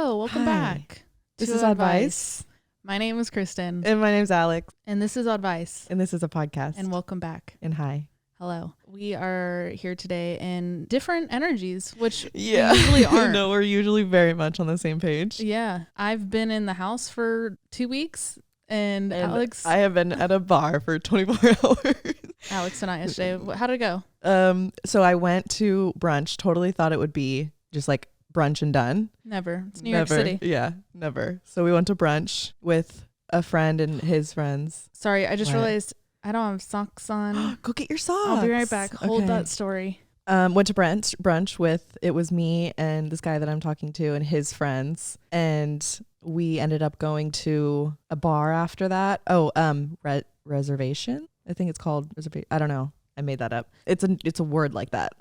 Hello, welcome back. This is Oddvice. My name is Kristen. And my name's Alex. And this is Oddvice. And this is a podcast. And welcome back. And hi. Hello. We are here today in different energies, which we usually aren't. No, we're usually very much on the same page. Yeah. I've been in the house for 2 weeks. And Alex. I have been at a bar for 24 hours. Alex and I yesterday. How did it go? So I went to brunch. Totally thought it would be just like brunch and done. Never. It's New York City. Yeah, never. So we went to brunch with a friend and his friends. Sorry, I just realized I don't have socks on. Go get your socks. I'll be right back. Hold that story. Went to brunch with, it was me and this guy that I'm talking to and his friends. And we ended up going to a bar after that. Reservation? I think it's called reservation. I don't know. I made that up. It's a word like that.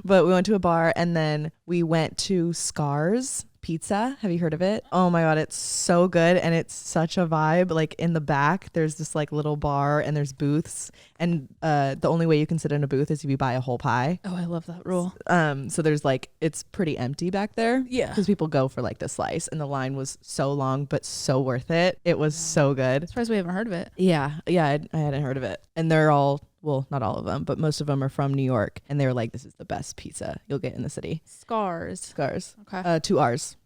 But we went to a bar and then we went to Scars Pizza. Have you heard of it? Oh my God, it's so good. And it's such a vibe. Like in the back, there's this like little bar and there's booths. And the only way you can sit in a booth is if you buy a whole pie. Oh, I love that rule. So there's like, it's pretty empty back there. Yeah. Because people go for like the slice and the line was so long, but so worth it. It was so good. I'm surprised we haven't heard of it. Yeah. I hadn't heard of it. And they're all, well, not all of them, but most of them are from New York. And they're like, this is the best pizza you'll get in the city. Scars. Okay. 2 R's.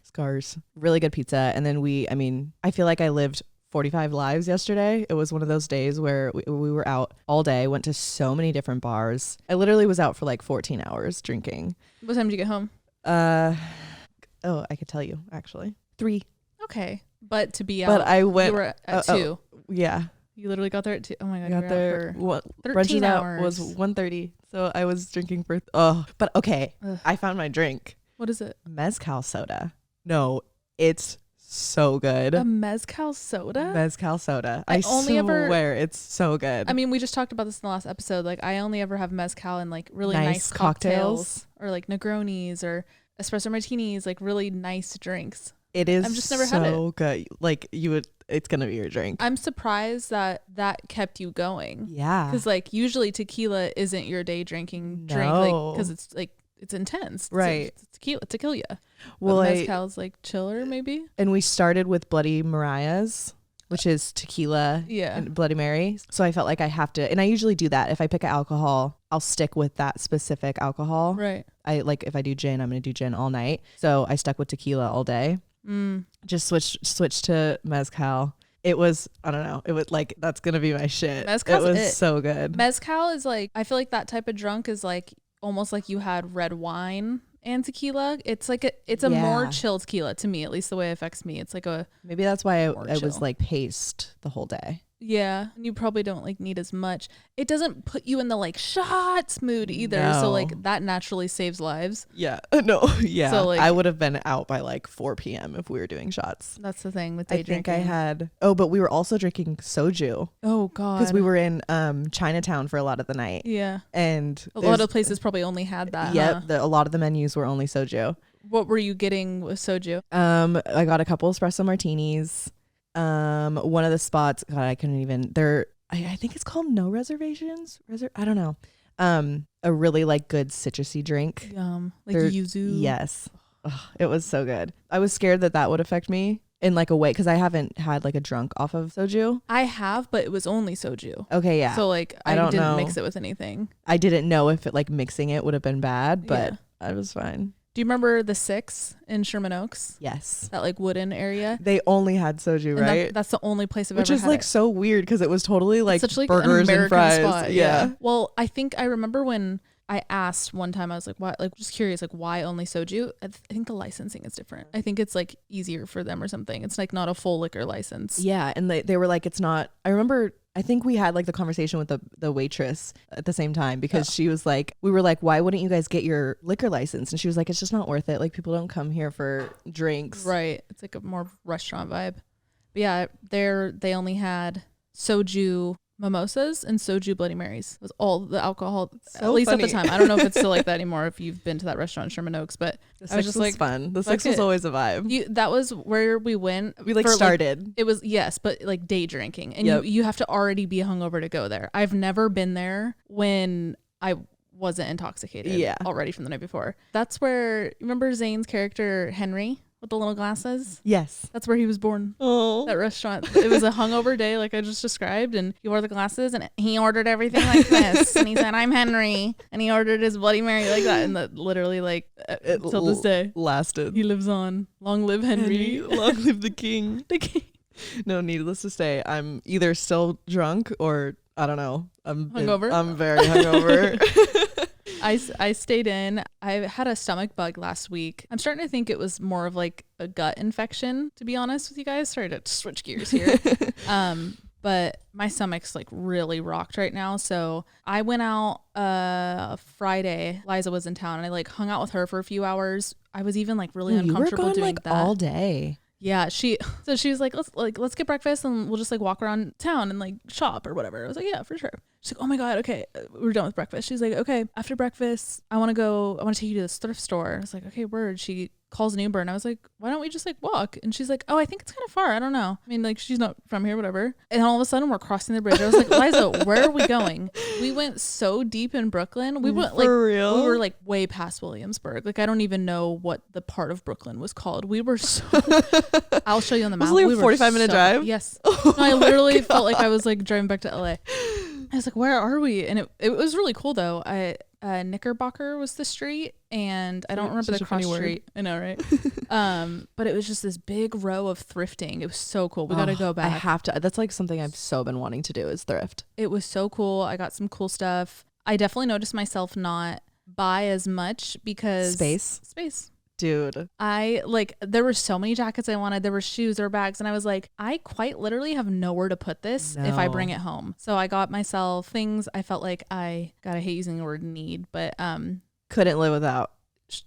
Scars. Really good pizza. And then I feel like I lived 45 lives yesterday. It was one of those days where we were out all day, went to so many different bars. I literally was out for like 14 hours drinking. What time did you get home? I could tell you actually. 3. Okay. But to be out, but I went, you were at 2. Yeah. You literally got there at 2. Oh my God. I got there. For 13 hours. Was 1:30. So I was drinking for, but okay. Ugh. I found my drink. What is it? Mezcal soda. No, it's so good. A mezcal soda? Mezcal soda. I swear it's so good. I mean, we just talked about this in the last episode. Like, I only ever have mezcal in like really nice cocktails or like Negronis or espresso martinis, like really nice drinks. It is. I've just never had it. So good. Like it's gonna be your drink. I'm surprised that kept you going. Yeah. Because like usually tequila isn't your day drinking drink, like because it's like it's intense. Right. It's tequila to kill you. Well, but mezcal's like chiller maybe. And we started with Bloody Marias, which is tequila and Bloody Mary. So I felt like I have to, and I usually do that. If I pick an alcohol, I'll stick with that specific alcohol. Right. I like if I do gin, I'm gonna do gin all night. So I stuck with tequila all day. Just switch to mezcal. It was, I don't know, it was like, that's gonna be my shit. Mezcal's it was so good. Mezcal is like, I feel like that type of drunk is like almost like you had red wine and tequila. It's like it's a more chill tequila to me, at least the way it affects me. It's like maybe that's why I was like paced the whole day. Yeah, you probably don't like need as much. It doesn't put you in the like shots mood either. No. So like that naturally saves lives. Yeah. No. Yeah. So like, I would have been out by like 4 p.m. if we were doing shots. That's the thing with day drinking. I think I had. Oh, but we were also drinking soju. Oh God. Because we were in Chinatown for a lot of the night. Yeah. And a lot of places probably only had that. Yep. A lot of the menus were only soju. What were you getting with soju? I got a couple espresso martinis. One of the spots, God, I couldn't even, I think it's called No Reservations. I don't know. A really like good citrusy drink. Like yuzu. Yes. Ugh, it was so good. I was scared that would affect me in like a way, because I haven't had like a drunk off of soju. I have, but it was only soju. Okay, yeah. So like I didn't mix it with anything. I didn't know if it like mixing it would have been bad, but I was fine. Do you remember the 6 in Sherman Oaks? Yes. That like wooden area. They only had soju, right? That's the only place I've Which ever is had like it. so weird because it was totally like such, like, burgers and fries. Spot. Yeah. Well, I think I remember when I asked one time, I was like, why? Like, just curious, like, why only soju? I think the licensing is different. I think it's like easier for them or something. It's like not a full liquor license. Yeah. And they were like, it's not, I think we had like the conversation with the waitress at the same time, because she was like, we were like, why wouldn't you guys get your liquor license? And she was like, it's just not worth it. Like, people don't come here for drinks. Right. It's like a more restaurant vibe. But yeah, they only had soju mimosas and soju Bloody Marys. It was all the alcohol, so at least funny. at the time. I don't know if it's still like that anymore if you've been to that restaurant in Sherman Oaks, but I was just like, fun. The 6 was always a vibe. That was where we went. We like started. Like, it was, yes, but like day drinking. And you have to already be hungover to go there. I've never been there when I wasn't intoxicated Yeah. already from the night before. That's where, remember Zane's character Henry with the little glasses? Yes. That's where he was born. Oh. That restaurant. It was a hungover day like I just described, and he wore the glasses and he ordered everything like this. And he said, I'm Henry. And he ordered his Bloody Mary like that. And that literally like till this day lasted. he lives on. Long live Henry. Long live the king. The king. No, needless to say, I'm either still drunk or I don't know. I'm Hungover? I'm very hungover. I stayed in. I had a stomach bug last week. I'm starting to think it was more of like a gut infection, to be honest with you guys. Sorry to switch gears here. But my stomach's like really rocked right now. So I went out Friday. Liza was in town and I like hung out with her for a few hours. I was even like really uncomfortable you were gone, doing like, that all day. Yeah, she was like, let's get breakfast and we'll just like walk around town and like shop or whatever. I was like, yeah, for sure. She's like, oh my God, okay, we're done with breakfast. She's like, okay, after breakfast, I want to take you to this thrift store. I was like, okay, word. She calls an Uber and I was like, why don't we just like walk? And she's like, oh, I think it's kind of far. I don't know. I mean, like she's not from here, whatever. And all of a sudden we're crossing the bridge. I was like, Liza, where are we going? We went so deep in Brooklyn. We went like, for real? We were like way past Williamsburg. Like I don't even know what the part of Brooklyn was called. We were so, I'll show you on the map. Was it like we a 45-minute drive? Yes. Oh no, I literally felt like I was like driving back to LA. I was like, where are we? And it was really cool though. Knickerbocker was the street and I don't remember the cross street. I know, right? But it was just this big row of thrifting. It was so cool. We got to go back. I have to. That's like something I've so been wanting to do is thrift. It was so cool. I got some cool stuff. I definitely noticed myself not buy as much because space. Dude, there were so many jackets I wanted. There were shoes or bags. And I was like, I quite literally have nowhere to put this if I bring it home. So I got myself things I felt like I hate using the word need, but couldn't live without.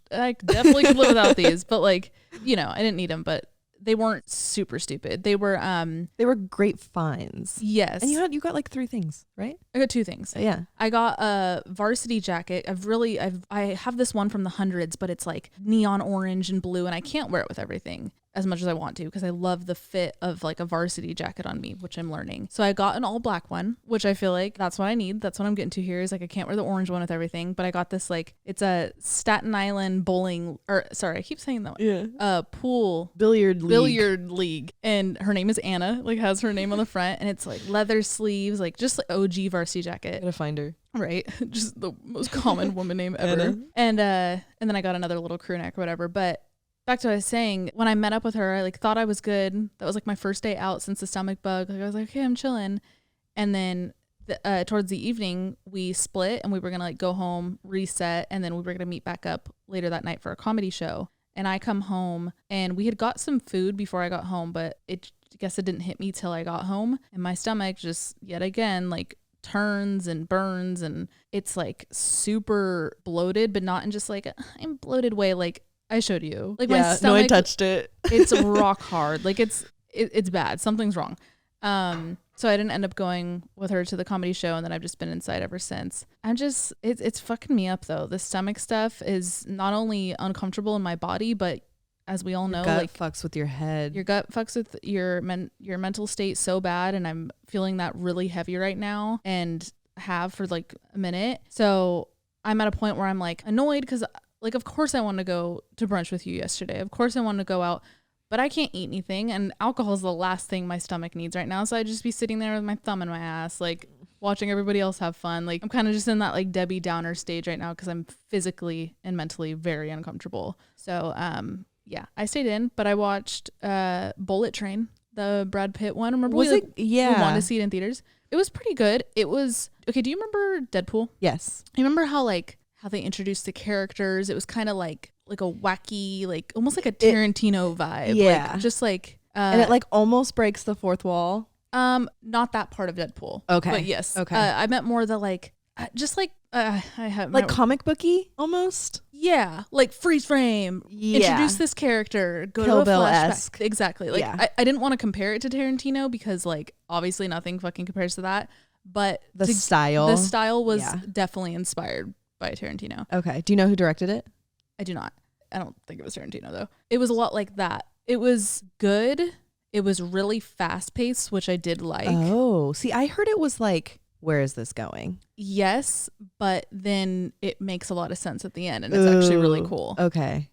I definitely could live without these, but like, you know, I didn't need them, but they weren't super stupid. They were great finds. Yes. And you got like 3 things, right? I got 2 things. Yeah. I got a varsity jacket. I have this one from the hundreds, but it's like neon orange and blue and I can't wear it with everything as much as I want to because I love the fit of like a varsity jacket on me, which I'm learning. So I got an all black one, which I feel like that's what I need. That's what I'm getting to here is like I can't wear the orange one with everything, but I got this like it's a Staten Island I keep saying that. Yeah. Pool billiard league. And her name is Anna, like has her name on the front and it's like leather sleeves, like just like OG varsity jacket. Gotta find her. Right. Just the most common woman name ever. And then I got another little crew neck or whatever. But back to what I was saying, when I met up with her, I like thought I was good. That was like my first day out since the stomach bug. Like I was like, okay, I'm chilling. And then towards the evening, we split and we were going to like go home, reset. And then we were going to meet back up later that night for a comedy show. And I come home and we had got some food before I got home, but I guess it didn't hit me till I got home. And my stomach just yet again, like turns and burns and it's like super bloated, but not in just like I'm bloated way. Like I showed you, like my stomach. No, I touched it. It's rock hard. Like it's bad. Something's wrong. So I didn't end up going with her to the comedy show, and then I've just been inside ever since. It's fucking me up though. The stomach stuff is not only uncomfortable in my body, but as we all know, your gut like fucks with your head. Your gut fucks with your mental state so bad, and I'm feeling that really heavy right now, and have for like a minute. So I'm at a point where I'm like annoyed because like of course I wanted to go to brunch with you yesterday. Of course I wanted to go out, but I can't eat anything, and alcohol is the last thing my stomach needs right now. So I'd just be sitting there with my thumb in my ass, like watching everybody else have fun. Like I'm kind of just in that like Debbie Downer stage right now because I'm physically and mentally very uncomfortable. So yeah, I stayed in, but I watched Bullet Train, the Brad Pitt one. Remember we wanted to see it in theaters. It was pretty good. It was okay. Do you remember Deadpool? Yes. You remember how they introduced the characters? It was kind of like a wacky, like almost like a Tarantino vibe. Yeah. Like, just like and it like almost breaks the fourth wall. Not that part of Deadpool. Okay. But yes. Okay. I meant more the like just like I have like comic booky almost. Yeah, like freeze frame. Yeah. Introduce this character. Go Kill to a Bill-esque. flashback. Exactly. Like Yeah. I didn't want to compare it to Tarantino because like obviously nothing fucking compares to that. But The style was definitely inspired by Tarantino. Okay. Do you know who directed it? I do not. I don't think it was Tarantino though. It was a lot like that. It was good. It was really fast paced, which I did like. Oh, see, I heard it was like where is this going? Yes, but then it makes a lot of sense at the end, and it's actually really cool. Okay.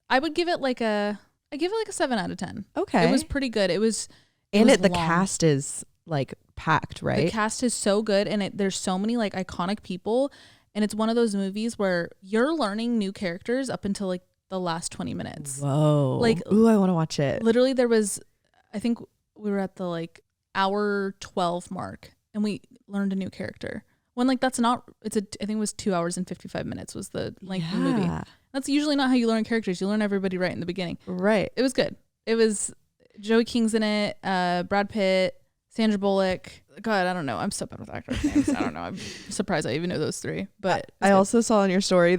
I would give it like I give it like a 7 out of 10. Okay. It was pretty good. It was The long. cast is like packed, right? The cast is so good, and there's so many like iconic people, and it's one of those movies where you're learning new characters up until like the last 20 minutes. Whoa. Like, ooh, I want to watch it. Literally, I think we were at the like hour 12 mark, and we learned a new character. When like that's not, I think it was 2 hours and 55 minutes was the length of the movie. That's usually not how you learn characters. You learn everybody right in the beginning. Right. It was good. It was Joey King's in it, Brad Pitt, Sandra Bullock. God, I don't know. I'm so bad with actors' names. I don't know. I'm surprised I even know those three. But I also saw on your story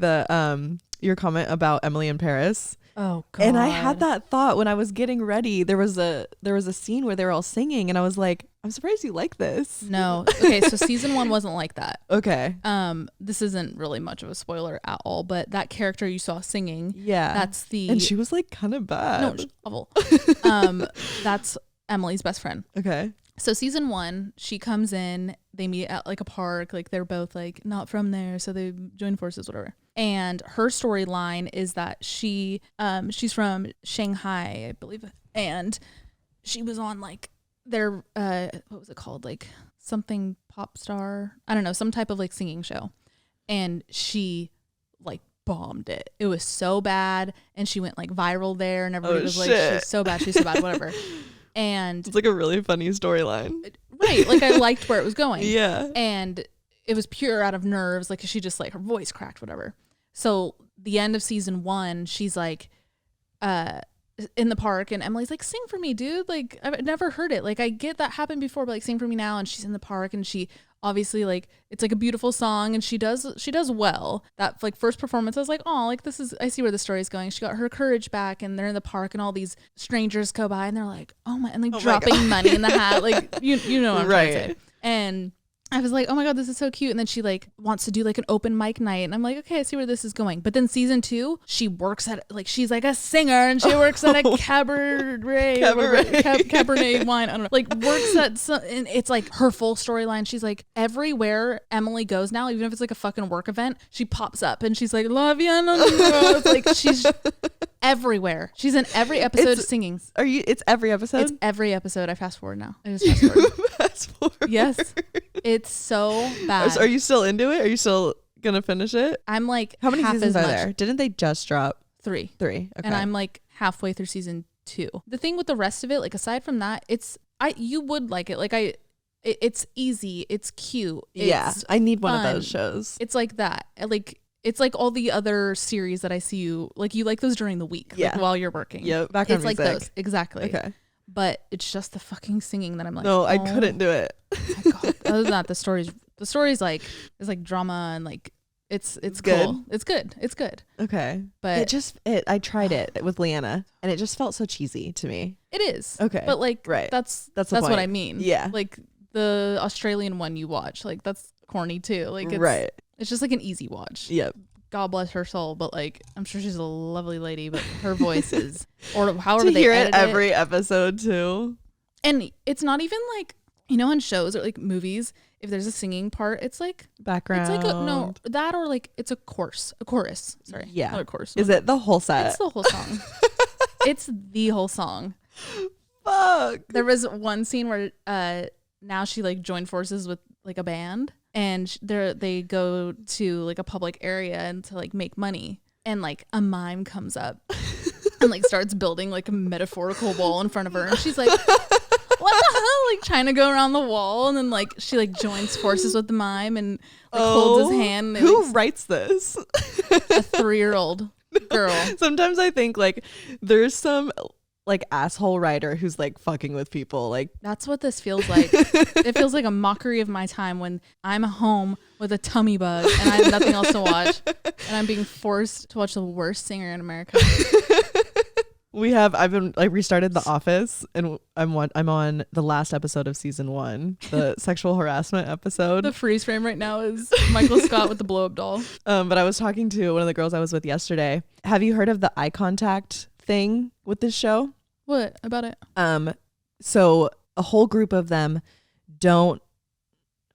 your comment about Emily in Paris. Oh God. And I had that thought when I was getting ready. There was a scene where they were all singing, and I was like, I'm surprised you like this. No. Okay, so season 1 wasn't like that. Okay. This isn't really much of a spoiler at all, but that character you saw singing, and she was like kind of bad. No, she's awful. That's Emily's best friend. Okay. So season 1, she comes in, they meet at like a park, like they're both like not from there, so they join forces, whatever. And her storyline is that she's from Shanghai, I believe, and she was on like their what was it called, like something pop star, I don't know, some type of like singing show, and she like bombed it. It was so bad, and she went like viral there, and everybody was like, she's so bad, whatever. And it's like a really funny storyline, right? Like I liked where it was going. Yeah. And it was pure out of nerves, like she just like her voice cracked, whatever. So the end of season 1, she's like in the park, and Emily's like, sing for me, dude, like I've never heard it, like I get that happened before, but like sing for me now. And she's in the park, and she obviously like it's like a beautiful song, and she does well. That like first performance, I was like, oh, like this is, I see where the story is going. She got her courage back, and they're in the park, and all these strangers go by, and they're like, oh my, and like dropping money in the hat, like you know what I'm trying to say. And I was like, oh my God, this is so cute. And then she like wants to do like an open mic night. And I'm like, okay, I see where this is going. But then season 2, she works at, like, she's like a singer, and she works at a cabaret wine. I don't know. Like works at some, and it's like her full storyline. She's like, everywhere Emily goes now, even if it's like a fucking work event, she pops up and she's like, La Viana. It's like she's everywhere. She's in every episode singing. It's every episode? It's every episode. I fast forward now. I just fast forward. Fast forward. Yes. It's so bad. Are you still into it? Are you still gonna finish it? I'm like, how many half seasons as are much. there? Didn't they just drop 3? Okay. And I'm like halfway through season 2. The thing with the rest of it, like aside from that, you would like it. Like it's easy. It's cute. I need one of those shows. It's like that. Like it's like all the other series that I see you like those during the week, like while you're working. Yep. It's like those. Exactly. Okay. But it's just the fucking singing that I'm like, no, I couldn't do it. My God. Other than that, the story's like, it's like drama, and like it's good. Cool. It's good. It's good. Okay. But I tried it with Leanna, and it just felt so cheesy to me. It is. Okay. But like, right. That's what I mean. Yeah. Like the Australian one you watch, like that's corny too. Like it's, right. It's just like an easy watch. Yep. God bless her soul, but like I'm sure she's a lovely lady, but her voice is, or however to they hear edit it every episode too. And it's not even like, you know, in shows or like movies, if there's a singing part, it's like background. It's like that, or like it's a chorus. Sorry. Yeah. Not a chorus. Is it the whole set? It's the whole song. It's the whole song. Fuck. There was one scene where now she like joined forces with like a band, and they go to like a public area and to like make money, and like a mime comes up and like starts building like a metaphorical wall in front of her, and she's like, what the hell, like trying to go around the wall, and then like she like joins forces with the mime and like holds his hand. Who writes this? A 3-year-old girl. Sometimes I think like there's some like asshole writer who's like fucking with people. Like that's what this feels like. It feels like a mockery of my time when I'm home with a tummy bug and I have nothing else to watch, and I'm being forced to watch the worst singer in America. I've been like restarted The Office, and I'm on the last episode of season 1, the sexual harassment episode. The freeze frame right now is Michael Scott with the blow up doll. But I was talking to one of the girls I was with yesterday. Have you heard of the eye contact thing with this show? What about it? So a whole group of them don't,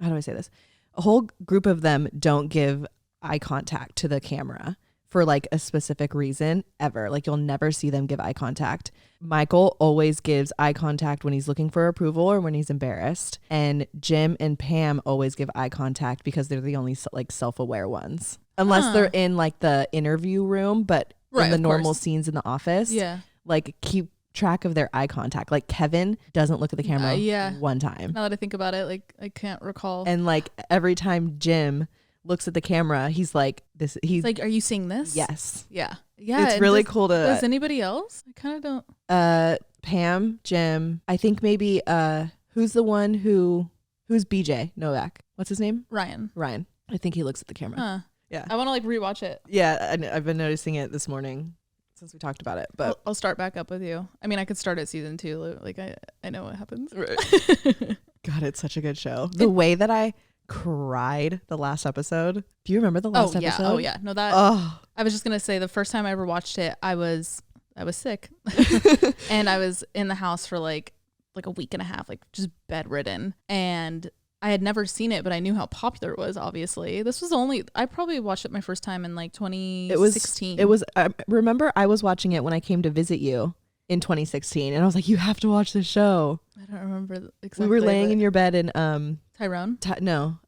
how do I say this? A whole group of them don't give eye contact to the camera for like a specific reason ever. Like you'll never see them give eye contact. Michael always gives eye contact when he's looking for approval or when he's embarrassed. And Jim and Pam always give eye contact because they're the only like self-aware ones. Unless they're in like the interview room, but in the normal scenes in the office, like keep track of their eye contact. Like Kevin doesn't look at the camera one time. Now that I think about it, like I can't recall. And like every time Jim looks at the camera, he's like this. He's like, are you seeing this? Yes. Yeah. It's really cool to. Does anybody else? I kind of don't. Pam, Jim. I think maybe who's the one who's BJ Novak? What's his name? Ryan. I think he looks at the camera. Huh. Yeah. I want to like rewatch it. Yeah, I've been noticing it this morning since we talked about it. But I'll start back up with you. I mean, I could start at season 2. Like I know what happens. Right. God, it's such a good show. The way that I cried the last episode. Do you remember the last episode? Oh yeah. No, that. I was just gonna say the first time I ever watched it, I was sick, and I was in the house for like a week and a half, like just bedridden, and I had never seen it, but I knew how popular it was. Obviously, this was I probably watched it my first time in like 2016. It was. I remember I was watching it when I came to visit you in 2016, and I was like, "You have to watch this show." I don't remember exactly. We were laying in your bed in Tyrone.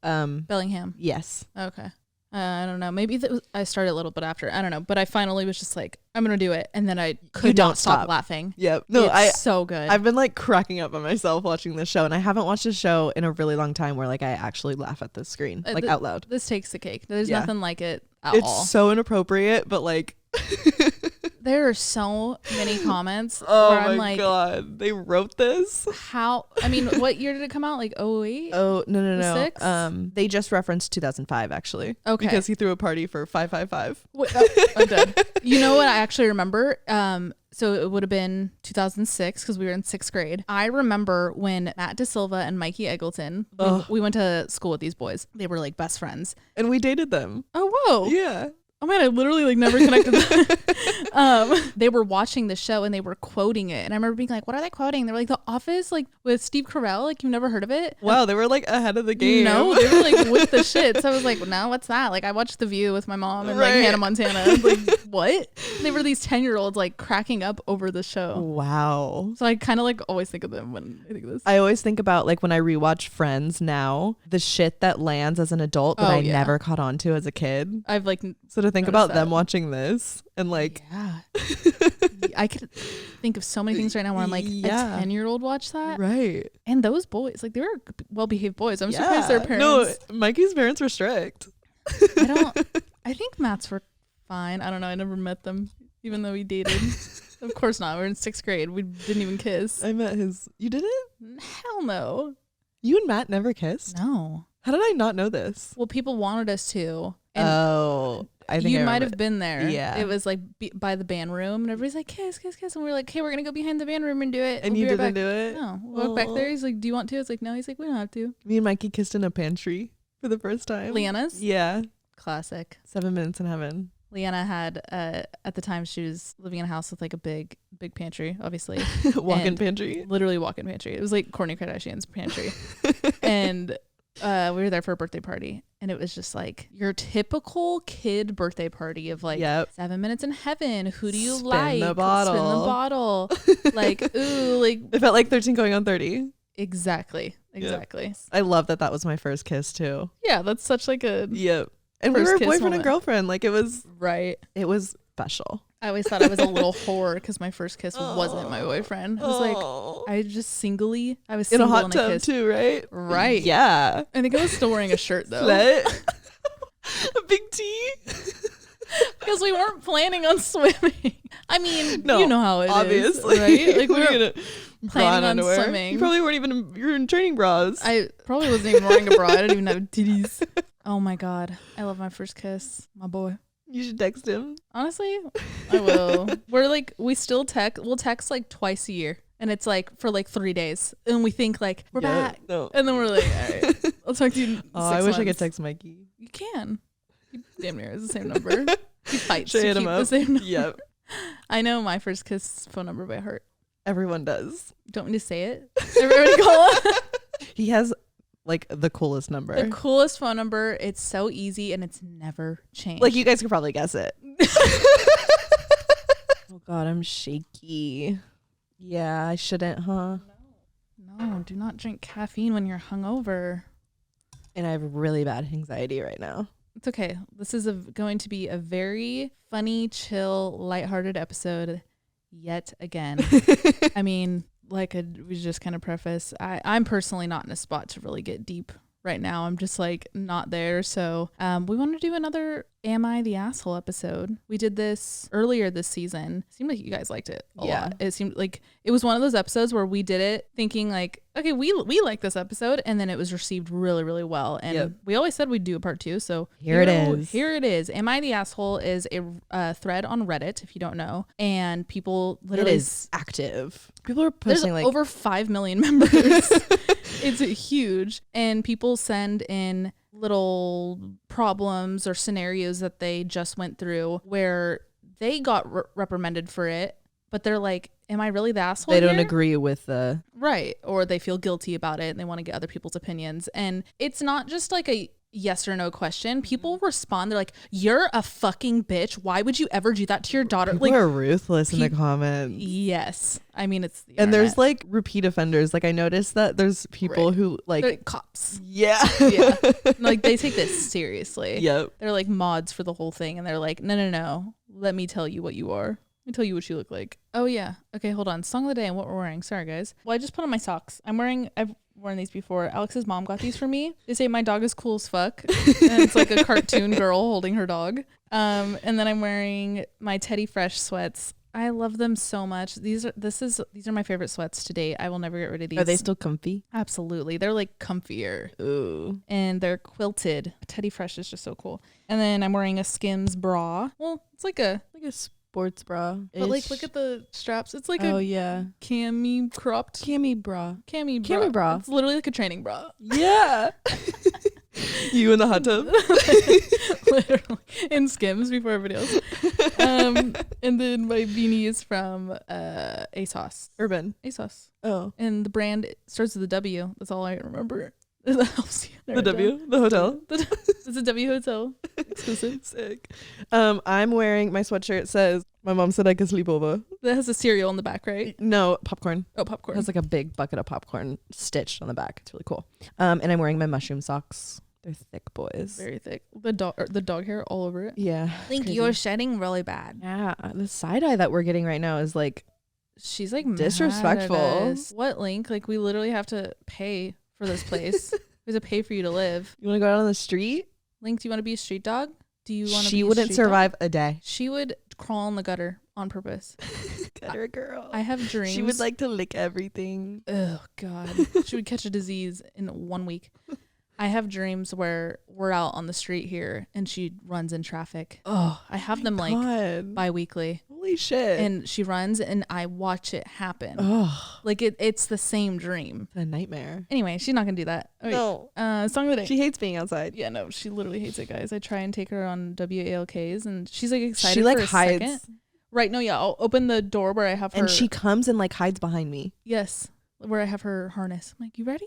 Bellingham. Yes. Okay. I don't know. Maybe I started a little bit after. I don't know. But I finally was just like, I'm going to do it. And then I could not stop laughing. Yep. No, it's so good. I've been like cracking up on myself watching this show. And I haven't watched a show in a really long time where like I actually laugh at the screen, like out loud. This takes the cake. There's nothing like it at all. It's so inappropriate, but like... There are so many comments oh where I'm my like, God, they wrote this? How? I mean, what year did it come out? Like 08? Oh, no. 6? They just referenced 2005, actually. Okay. Because he threw a party for 555. Wait, I'm dead. You know what I actually remember? So it would have been 2006 because we were in 6th grade. I remember when Matt DeSilva and Mikey Eggleton, we went to school with these boys. They were like best friends. And we dated them. Oh, whoa. Yeah. Oh man, I literally like never connected that. They were watching the show and they were quoting it. And I remember being like, what are they quoting? They were like, The Office, like with Steve Carell. Like, you've never heard of it? Wow, they were like ahead of the game. No, they were like with the shit. So I was like, no, what's that? Like I watched The View with my mom and like Hannah Montana. Like, what? They were these 10-year-olds like cracking up over the show. Wow. So I kind of like always think of them when I think of this. I always think about like when I rewatch Friends now, the shit that lands as an adult that I never caught on to as a kid. I've like... So to think about them watching this and like... Yeah. I could think of so many things right now where I'm like, a 10-year-old watched that? Right. And those boys, like they were well-behaved boys. I'm surprised their parents... No, Mikey's parents were strict. I think Matt's were fine. I don't know. I never met them, even though we dated. Of course not. We were in 6th grade. We didn't even kiss. I met his... You didn't? Hell no. You and Matt never kissed? No. How did I not know this? Well, people wanted us to. And I think you might have been there. Yeah. It was like by the band room, and everybody's like, kiss, kiss, kiss. And we were like, hey, we're going to go behind the band room and do it. And you didn't do it? No. We'll walk back there. He's like, do you want to? It's like, no. He's like, we don't have to. Me and Mikey kissed in a pantry for the first time. Leanna's? Yeah. Classic. 7 minutes in heaven. Leanna had, at the time, she was living in a house with like a big pantry, obviously. Walk-in pantry? Literally walk-in pantry. It was like Kourtney Kardashian's pantry. And we were there for a birthday party. And it was just like your typical kid birthday party of like 7 minutes in heaven. Who do you like? Spin the bottle. Like, ooh, like. It felt like 13 going on 30. Exactly. Yep. I love that was my first kiss too. Yeah, that's such like a. Yep. And we were boyfriend and girlfriend. Like it was. Right. It was special. I always thought I was a little whore because my first kiss wasn't my boyfriend. I was like, I was single in a hot tub kiss. Too, right? Right. Yeah. I think I was still wearing a shirt though. A big T. Because we weren't planning on swimming. I mean, no, you know how it obviously. is, right? Like we were gonna planning on swimming. You probably weren't even. You were in training bras. I probably wasn't even wearing a bra. I didn't even have titties. Oh my God, I love my first kiss, my boy. You should text him. Honestly, I will. We'll text like twice a year. And it's like for like 3 days. And we think like, we're back. No. And then we're like, all right, I'll talk to you in 6 I wish months. I could text Mikey. You can. You damn near is the same number. He fights Should to hit keep him up. the same number. Yep. I know my first kiss phone number by heart. Everyone does. Don't want me to say it? Everybody call it. He has like the coolest number. The coolest phone number. It's so easy and it's never changed. Like you guys could probably guess it. Oh God, I'm shaky. Yeah, I shouldn't, huh? No, do not drink caffeine when you're hungover. And I have really bad anxiety right now. It's okay. This is going to be a very funny, chill, lighthearted episode yet again. I mean, like we just kind of preface, I'm personally not in a spot to really get deep right now. I'm just like not there. So we want to do another Am I the Asshole episode. We did this earlier this season. Seemed like you guys liked it a lot. It seemed like it was one of those episodes where we did it thinking like, okay, we like this episode, and then it was received really, really well. And we always said we'd do a part 2. So here it is. Here it is. Am I the Asshole is a thread on Reddit, if you don't know. And people literally... It is active. People are posting there's like... over 5 million members. It's huge. And people send in little problems or scenarios that they just went through where they got reprimanded for it, but they're like, am I really the asshole? They don't agree with the... Right. Or they feel guilty about it and they want to get other people's opinions. And it's not just like a yes or no question. People respond. They're like, you're a fucking bitch. Why would you ever do that to your daughter? People like, are ruthless in the comments. Yes. I mean, it's the and internet. there's like repeat offenders. Like I noticed that there's people who like... They're cops. Yeah. Yeah. Like they take this seriously. Yep. They're like mods for the whole thing. And they're like, no. Let me tell you what you are. Let me tell you what you look like. Oh, yeah. Okay, hold on. Song of the day and what we're wearing. Sorry, guys. Well, I just put on my socks. I've worn these before. Alex's mom got these for me. They say my dog is cool as fuck. And it's like a cartoon girl holding her dog. And then I'm wearing my Teddy Fresh sweats. I love them so much. These are my favorite sweats to date. I will never get rid of these. Are they still comfy? Absolutely. They're like comfier. Ooh. And they're quilted. Teddy Fresh is just so cool. And then I'm wearing a Skims bra. Well, it's like a sports bra. But like, look at the straps. It's like cami cropped. Cami bra. Cami bra. It's literally like a training bra. Yeah. You in the hot tub? Literally. In Skims before everybody else. And then my beanie is from ASOS. Urban. ASOS. Oh. And the brand starts with a W. That's all I remember. That helps you. The W? The hotel? It's a W hotel. Exclusive. Sick. I'm wearing my sweatshirt says, my mom said I could sleep over. That has a cereal on the back, right? No, popcorn. Oh, popcorn. It has like a big bucket of popcorn stitched on the back. It's really cool. And I'm wearing my mushroom socks. They're thick boys. Very thick. The dog hair all over it. Yeah. I think you're shedding really bad. Yeah. The side eye that we're getting right now is like... She's like disrespectful. What, Link? Like we literally have to pay for this place. We have to pay for you to live. You want to go out on the street? Link, do you want to be a street dog? Do you want to? She wouldn't survive a day. She would crawl in the gutter on purpose. Gutter girl. I have dreams. She would like to lick everything. Oh God. She would catch a disease in 1 week. I have dreams where we're out on the street here and she runs in traffic. Oh, I have them like bi-weekly. Holy shit. And she runs and I watch it happen. Oh. Like it's the same dream. A nightmare. Anyway, she's not going to do that. Wait, no. Song of the day. She hates being outside. Yeah, no, she literally hates it, guys. I try and take her on WALKs and she's like excited she like for a hides. second. Right, no, yeah, I'll open the door where I have her. And she comes and like hides behind me. Yes, where I have her harness. I'm like, you ready?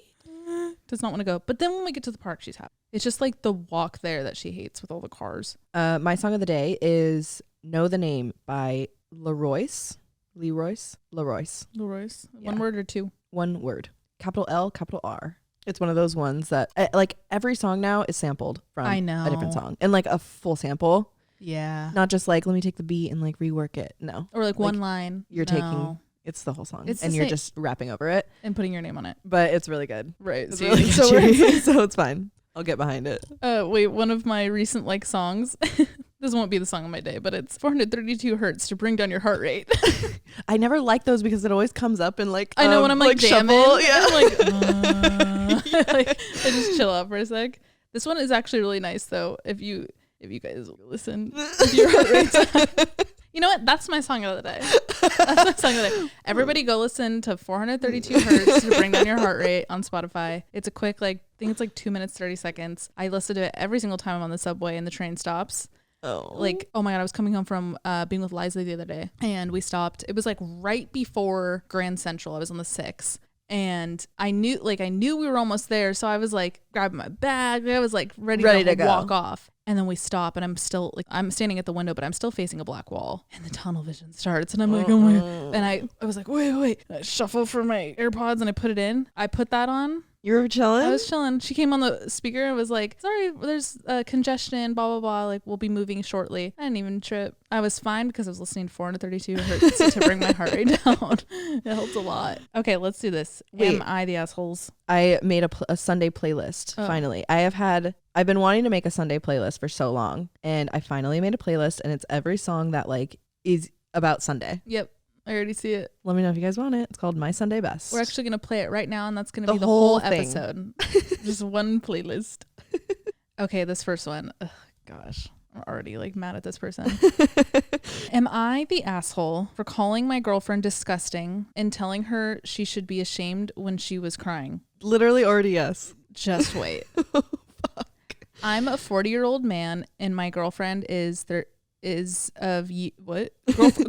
Does not want to go. But then when we get to the park, she's happy. It's just like the walk there that she hates with all the cars. My song of the day is Know the Name by Leroyce. Yeah. One word or two? One word. Capital L, capital R. It's one of those ones that like every song now is sampled from a different song. And like a full sample. Yeah. Not just like, let me take the beat and like rework it. No. Or like one line. You're taking... It's the whole song. It's and you're just rapping over it. And putting your name on it. But it's really good. Right. It's really catchy, so it's fine. I'll get behind it. Wait, one of my recent like songs, this won't be the song of my day, but it's 432 hertz to bring down your heart rate. I never like those because it always comes up in like I know when I'm like jamming. Yeah. I'm like, like I just chill out for a sec. This one is actually really nice though. If you guys listen with your heart rate. You know what? That's my song of the day. That's my song of the day. Everybody go listen to 432 hertz to bring down your heart rate on Spotify. It's a quick, like, I think it's like 2 minutes, 30 seconds. I listen to it every single time I'm on the subway and the train stops. Oh. Like, oh my God, I was coming home from being with Liza the other day and we stopped. It was like right before Grand Central. I was on the 6. And I knew we were almost there. So I was like grabbing my bag. I was like ready to go. walk off. And then we stop and I'm still like, I'm standing at the window, but I'm still facing a black wall. And the tunnel vision starts and I'm like, oh my. And I was like, wait. I shuffle for my AirPods and I put it in. I put that on. You were chilling? I was chilling. She came on the speaker and was like, sorry, there's congestion, blah, blah, blah. Like, we'll be moving shortly. I didn't even trip. I was fine because I was listening to 432. It hurts to bring my heart rate down. It helped a lot. Okay, let's do this. Wait. Am I the assholes? I made a Sunday playlist, finally. I've been wanting to make a Sunday playlist for so long, and I finally made a playlist, and it's every song that, like, is about Sunday. Yep. I already see it. Let me know if you guys want it. It's called My Sunday Best. We're actually going to play it right now, and that's going to be the whole whole thing. episode. Just one playlist. Okay, this first one. Ugh, gosh, I'm already like mad at this person. Am I the asshole for calling my girlfriend disgusting and telling her she should be ashamed when she was crying? Literally already yes. Just wait. Fuck. I'm a 40-year-old man, and my girlfriend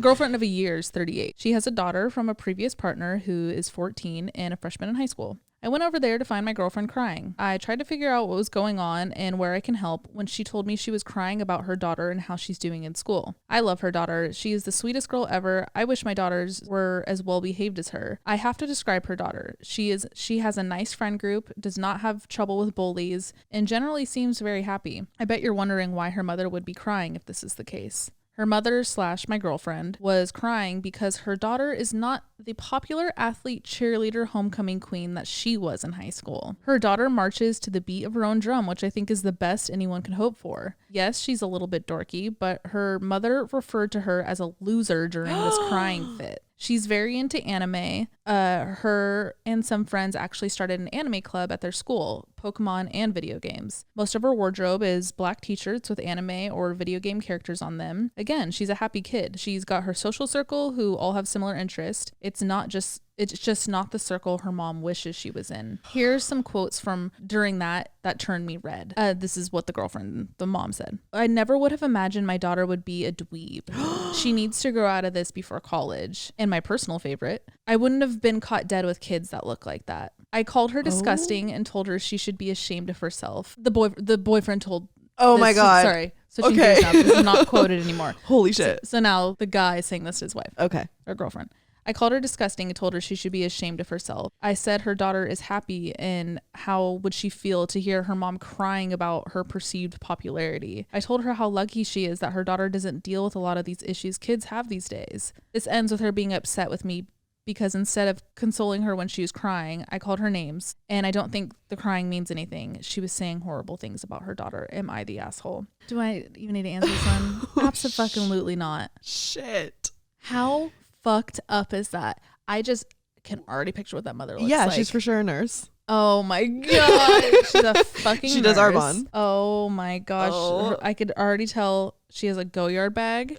girlfriend of a year is 38. She has a daughter from a previous partner who is 14 and a freshman in high school. I went over there to find my girlfriend crying. I tried to figure out what was going on and where I can help when she told me she was crying about her daughter and how she's doing in school. I love her daughter. She is the sweetest girl ever. I wish my daughters were as well behaved as her. I have to describe her daughter. She has a nice friend group, does not have trouble with bullies, and generally seems very happy. I bet you're wondering why her mother would be crying if this is the case. Her mother / my girlfriend was crying because her daughter is not the popular athlete cheerleader homecoming queen that she was in high school. Her daughter marches to the beat of her own drum, which I think is the best anyone can hope for. Yes, she's a little bit dorky, but her mother referred to her as a loser during this crying fit. She's very into anime. Her and some friends actually started an anime club at their school, Pokemon and video games. Most of her wardrobe is black t-shirts with anime or video game characters on them. Again, she's a happy kid. She's got her social circle who all have similar interests. It's just not the circle her mom wishes she was in. Here's some quotes from during that turned me red. This is what the mom said. I never would have imagined my daughter would be a dweeb. She needs to grow out of this before college. And my personal favorite, I wouldn't have been caught dead with kids that look like that. I called her disgusting and told her she should be ashamed of herself. The boyfriend told. Oh my God. Sorry. Switching gears now. This is not quoted anymore. Holy shit. So now the guy is saying this to his wife. Okay. Or girlfriend. I called her disgusting and told her she should be ashamed of herself. I said her daughter is happy and how would she feel to hear her mom crying about her perceived popularity. I told her how lucky she is that her daughter doesn't deal with a lot of these issues kids have these days. This ends with her being upset with me because instead of consoling her when she was crying, I called her names, and I don't think the crying means anything. She was saying horrible things about her daughter. Am I the asshole? Do I even need to answer this one? Absolutely not. Shit. How fucked up is that? I just can already picture what that mother looks like. Yeah, she's for sure a nurse. Oh my god, she's a fucking She does nurse. Arbonne. Oh my gosh, I could already tell she has a Go-Yard bag.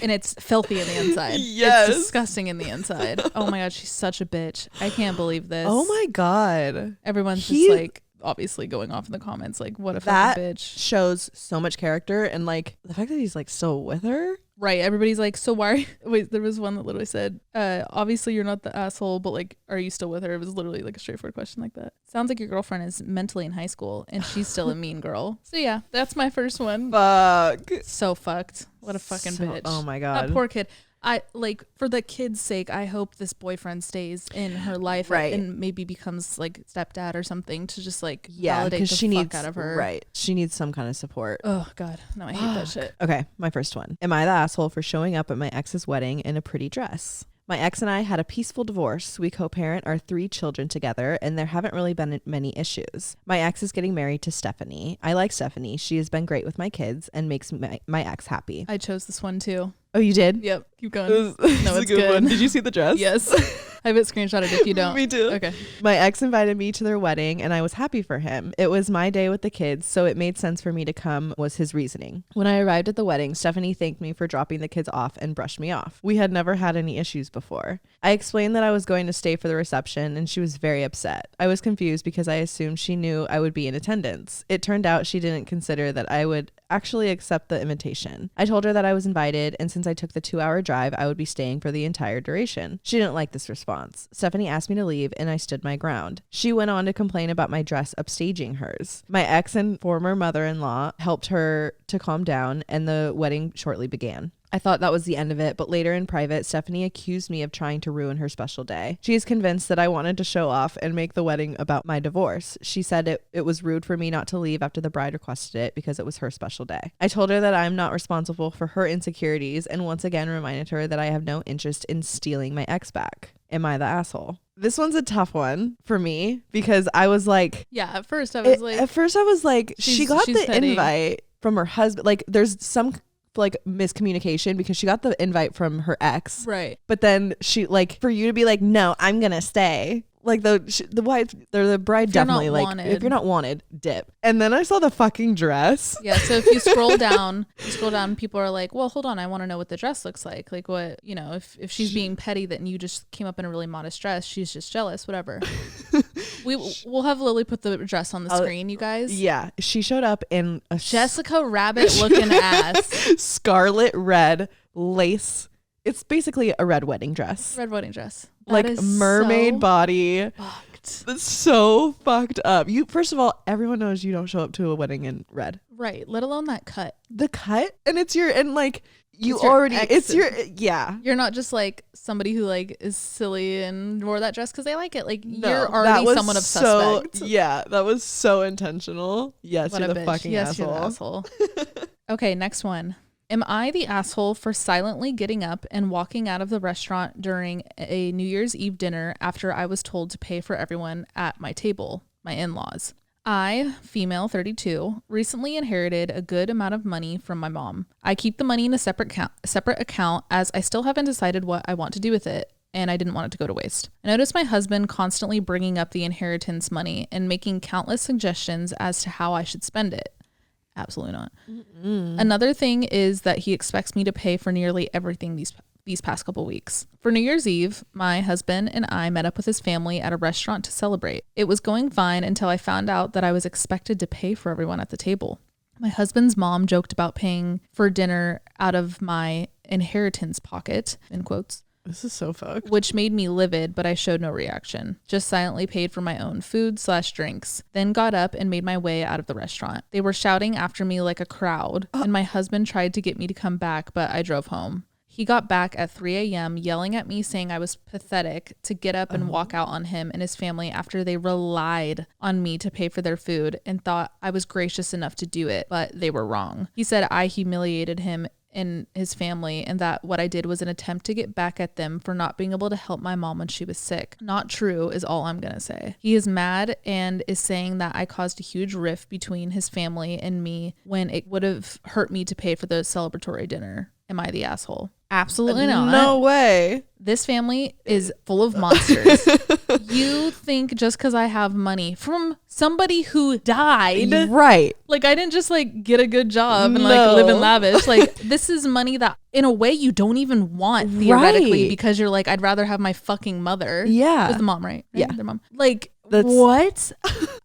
And it's filthy in the inside. Yes. It's disgusting in the inside. Oh my god, she's such a bitch. I can't believe this. Oh my god. Everyone's just like obviously going off in the comments like what a fucking bitch. Shows so much character, and like the fact that he's like still with her. Right. Everybody's like, so why? Wait, there was one that literally said, obviously you're not the asshole, but like, are you still with her? It was literally like a straightforward question like that. Sounds like your girlfriend is mentally in high school and she's still a mean girl. So yeah, that's my first one. Fuck. So fucked. What a fucking bitch. Oh my god. That poor kid. I like, for the kid's sake, I hope this boyfriend stays in her life, right, and maybe becomes like stepdad or something to just like validate the she fuck out of her. Right. She needs some kind of support. Oh god. No, I hate that shit. Okay, my first one. Am I the asshole for showing up at my ex's wedding in a pretty dress? My ex and I had a peaceful divorce. We co-parent our 3 children together, and there haven't really been many issues. My ex is getting married to Stephanie. I like Stephanie. She has been great with my kids and makes my ex happy. I chose this one too. Oh, you did? Yep. Keep going. No, it's a good one. Did you see the dress? Yes. I have it screenshotted if you don't. Me too. Okay. My ex invited me to their wedding and I was happy for him. It was my day with the kids, so it made sense for me to come, was his reasoning. When I arrived at the wedding, Stephanie thanked me for dropping the kids off and brushed me off. We had never had any issues before. I explained that I was going to stay for the reception and she was very upset. I was confused because I assumed she knew I would be in attendance. It turned out she didn't consider that I would actually accept the invitation. I told her that I was invited, and since I took the 2-hour drive, I would be staying for the entire duration. She didn't like this response. Stephanie asked me to leave, and I stood my ground. She went on to complain about my dress upstaging hers. My ex and former mother-in-law helped her to calm down, and the wedding shortly began. I thought that was the end of it, but later in private, Stephanie accused me of trying to ruin her special day. She is convinced that I wanted to show off and make the wedding about my divorce. She said it was rude for me not to leave after the bride requested it because it was her special day. I told her that I'm not responsible for her insecurities and once again reminded her that I have no interest in stealing my ex back. Am I the asshole? This one's a tough one for me because I was like... Yeah, at first I was like... she got the petty. invite from her husband. Like, there's some... like miscommunication because she got the invite from her ex, right? But then she, like, for you to be like, no, I'm gonna stay, like the wife or the bride, definitely like wanted. If you're not wanted, dip. And then I saw the fucking dress. Yeah, so if you scroll down, people are like, well, hold on, I want to know what the dress looks like what, you know, if she's being petty that you just came up in a really modest dress, she's just jealous, whatever. We'll have Lily put the dress on the screen, you guys. Yeah, she showed up in a Jessica Rabbit looking ass, scarlet red lace. It's basically a red wedding dress. Red wedding dress. Like mermaid body. Fucked. That's so fucked up. You, first of all, everyone knows you don't show up to a wedding in red. Right. Let alone that cut. The cut, and it's your, and like you it's your already, ex. it's your, yeah. You're not just like somebody who like is silly and wore that dress because they like it. Like no, you're already someone of suspect. Yeah, that was so intentional. Yes, what you're the bitch. fucking yes, asshole. You're the asshole. Okay, next one. Am I the asshole for silently getting up and walking out of the restaurant during a New Year's Eve dinner after I was told to pay for everyone at my table, my in-laws? I, female 32, recently inherited a good amount of money from my mom. I keep the money in a separate account as I still haven't decided what I want to do with it, and I didn't want it to go to waste. I noticed my husband constantly bringing up the inheritance money and making countless suggestions as to how I should spend it. Absolutely not. Another thing is that he expects me to pay for nearly everything these past couple weeks. For New Year's Eve, my husband and I met up with his family at a restaurant to celebrate. It was going fine until I found out that I was expected to pay for everyone at the table. My husband's mom joked about paying for dinner out of my inheritance pocket, in quotes. This is so fucked. Which made me livid, but I showed no reaction. Just silently paid for my own food/drinks. Then got up and made my way out of the restaurant. They were shouting after me like a crowd, and my husband tried to get me to come back, but I drove home. He got back at 3 a.m. yelling at me saying I was pathetic to get up and walk out on him and his family after they relied on me to pay for their food and thought I was gracious enough to do it, but they were wrong. He said I humiliated him and his family and that what I did was an attempt to get back at them for not being able to help my mom when she was sick. Not true is all I'm gonna say. He is mad and is saying that I caused a huge rift between his family and me when it would have hurt me to pay for the celebratory dinner. Am I the asshole? Absolutely not. No way. This family is full of monsters. You think just because I have money from somebody who died, right? Like I didn't just like get a good job and like live in lavish. Like this is money that in a way you don't even want theoretically because you're like, I'd rather have my fucking mother. Yeah. It was the mom, right? Yeah. Their mom. Like what?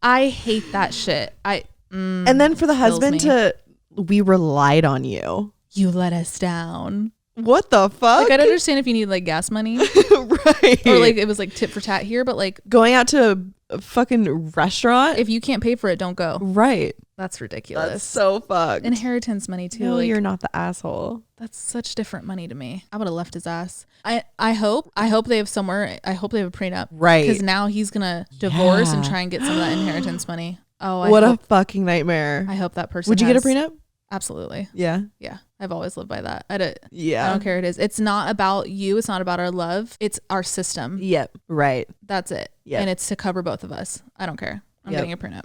I hate that shit. And then for the husband we relied on you. You let us down. What the fuck? Like I'd understand if you need like gas money. Right. Or like it was like tit for tat here, but like going out to a fucking restaurant. If you can't pay for it, don't go. Right. That's ridiculous. That's so fucked. Inheritance money too. No, like, you're not the asshole. That's such different money to me. I would have left his ass. I hope they have somewhere. I hope they have a prenup. Right. Because now he's gonna divorce and try and get some of that inheritance money. Oh, what a fucking nightmare. I hope that person. Would you get a prenup? Absolutely. Yeah. Yeah. I've always lived by that. I don't care what it is. It's not about you. It's not about our love. It's our system. Yep. Right. That's it. Yep. And it's to cover both of us. I don't care. I'm getting a prenup.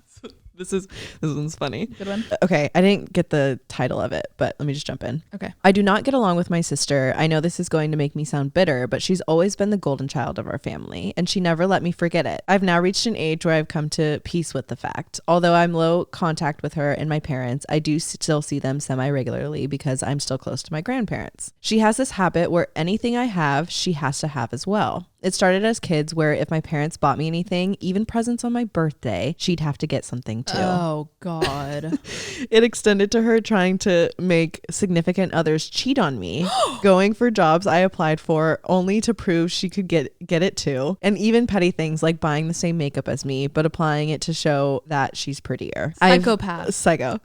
This one's funny. Good one. Okay, I didn't get the title of it, but let me just jump in. Okay. I do not get along with my sister. I know this is going to make me sound bitter, but she's always been the golden child of our family, and she never let me forget it. I've now reached an age where I've come to peace with the fact. Although I'm low contact with her and my parents, I do still see them semi-regularly because I'm still close to my grandparents. She has this habit where anything I have, she has to have as well. It started as kids where if my parents bought me anything, even presents on my birthday, she'd have to get something too. Oh God. It extended to her trying to make significant others cheat on me, going for jobs I applied for only to prove she could get it too, and even petty things like buying the same makeup as me but applying it to show that she's prettier. Psychopath. Psycho.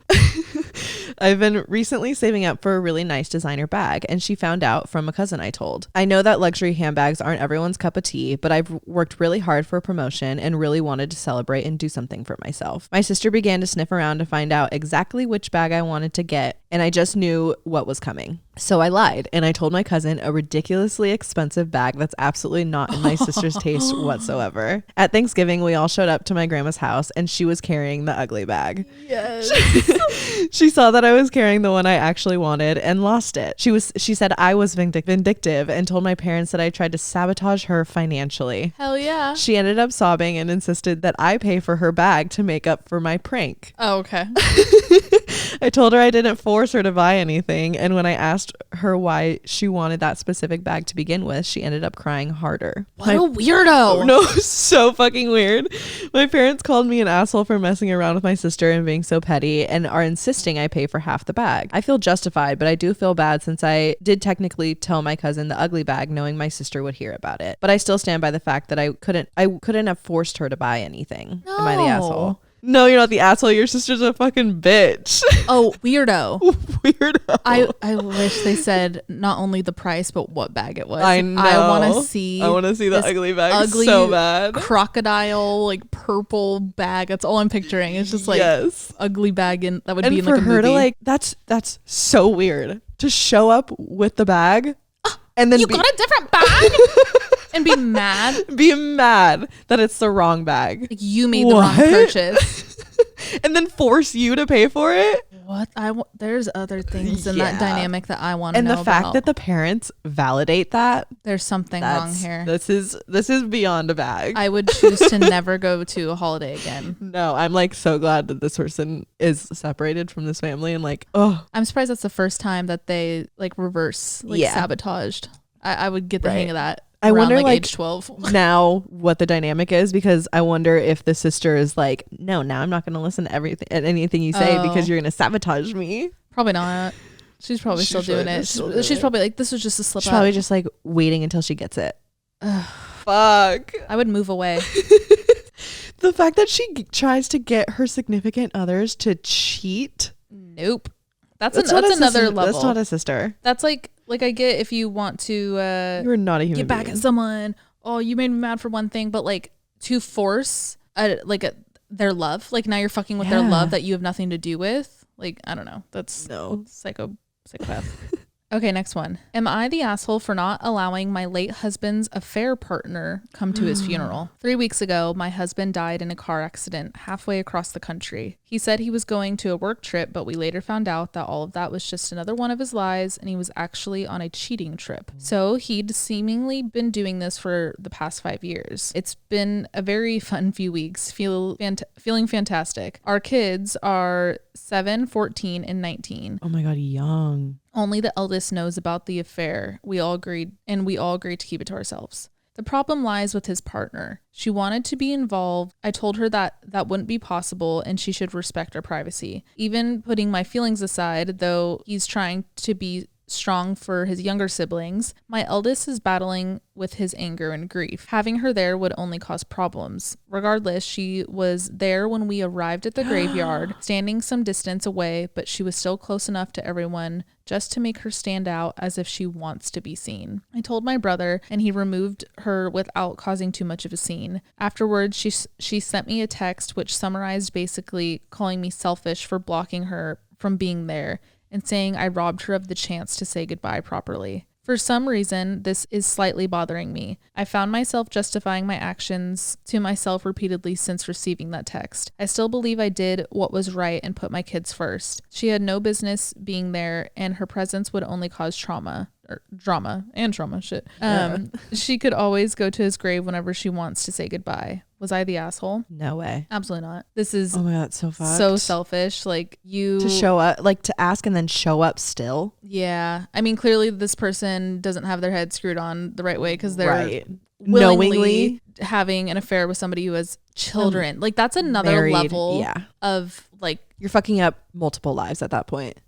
I've been recently saving up for a really nice designer bag, and she found out from a cousin I told. I know that luxury handbags aren't everyone's cup of tea, but I've worked really hard for a promotion and really wanted to celebrate and do something for myself. My sister began to sniff around to find out exactly which bag I wanted to get, and I just knew what was coming. So I lied, and I told my cousin a ridiculously expensive bag that's absolutely not in my sister's taste whatsoever. At Thanksgiving, we all showed up to my grandma's house, and she was carrying the ugly bag. Yes. She saw that I was carrying the one I actually wanted and lost it. She said I was vindictive and told my parents that I tried to sabotage her financially. Hell yeah. She ended up sobbing and insisted that I pay for her bag to make up for my prank. Oh, okay. I told her I didn't force her to buy anything, and when I asked her why she wanted that specific bag to begin with, she ended up crying harder. What a weirdo. No, so fucking weird. My parents called me an asshole for messing around with my sister and being so petty, and are insisting I pay for half the bag. I feel justified, but I do feel bad since I did technically tell my cousin the ugly bag knowing my sister would hear about it. But I still stand by the fact that I couldn't have forced her to buy anything. No. Am I the asshole? No, you're not the asshole. Your sister's a fucking bitch. Oh, weirdo. Weirdo. I wish they said not only the price, but what bag it was. I know. I want to see the ugly bag so bad. Crocodile, like purple bag. That's all I'm picturing. It's just like yes. ugly bag, and that would and be in for like a her movie. to like that's so weird to show up with the bag and then you got a different bag and be mad. Be mad that it's the wrong bag. Like you made the wrong purchase. And then force you to pay for it. What there's other things in that dynamic that I want to know. And the fact about. that the parents validate that, there's something wrong here. This is beyond a bag. I would choose to never go to a holiday again. No, I'm like so glad that this person is separated from this family, and like, oh, I'm surprised that's the first time that they like reverse sabotaged. I would get the hang of that. I wonder like age 12 now what the dynamic is, because I wonder if the sister is like, no, now I'm not going to listen to anything you say because you're going to sabotage me. Probably not. She's probably still doing it. She's probably like, this was just a slip up. Probably just like waiting until she gets it. Fuck. I would move away. The fact that she tries to get her significant others to cheat. Nope. That's another level. That's not a sister. That's like I get if you want to you're not a human get back being. at someone. Oh, you made me mad for one thing, but like to force their love. Like now you're fucking with their love that you have nothing to do with. Like I don't know. That's psychopath. Okay, next one. Am I the asshole for not allowing my late husband's affair partner come to his funeral? 3 weeks ago, my husband died in a car accident halfway across the country. He said he was going to a work trip, but we later found out that all of that was just another one of his lies, and he was actually on a cheating trip. So he'd seemingly been doing this for the past 5 years. It's been a very fun few weeks, feeling fantastic. Our kids are 7, 14, and 19. Oh my God, young. Only the eldest knows about the affair. We all agreed to keep it to ourselves. The problem lies with his partner. She wanted to be involved. I told her that wouldn't be possible and she should respect our privacy. Even putting my feelings aside, though he's trying to be strong for his younger siblings, my eldest is battling with his anger and grief. Having her there would only cause problems. Regardless, she was there when we arrived at the graveyard, standing some distance away, but she was still close enough to everyone just to make her stand out as if she wants to be seen. I told my brother, and he removed her without causing too much of a scene. Afterwards, she sent me a text which summarized basically calling me selfish for blocking her from being there and saying I robbed her of the chance to say goodbye properly. For some reason, this is slightly bothering me. I found myself justifying my actions to myself repeatedly since receiving that text. I still believe I did what was right and put my kids first. She had no business being there, and her presence would only cause drama. She could always go to his grave whenever she wants to say goodbye. Was I the asshole? No way. Absolutely not. This is oh my God, so fucked. So selfish. Like you to show up, like to ask and then show up still. Yeah. I mean, clearly this person doesn't have their head screwed on the right way because they're willingly having an affair with somebody who has children. Like that's another married, level of like you're fucking up multiple lives at that point.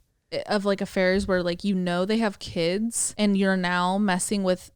Of like affairs where like they have kids and you're now messing with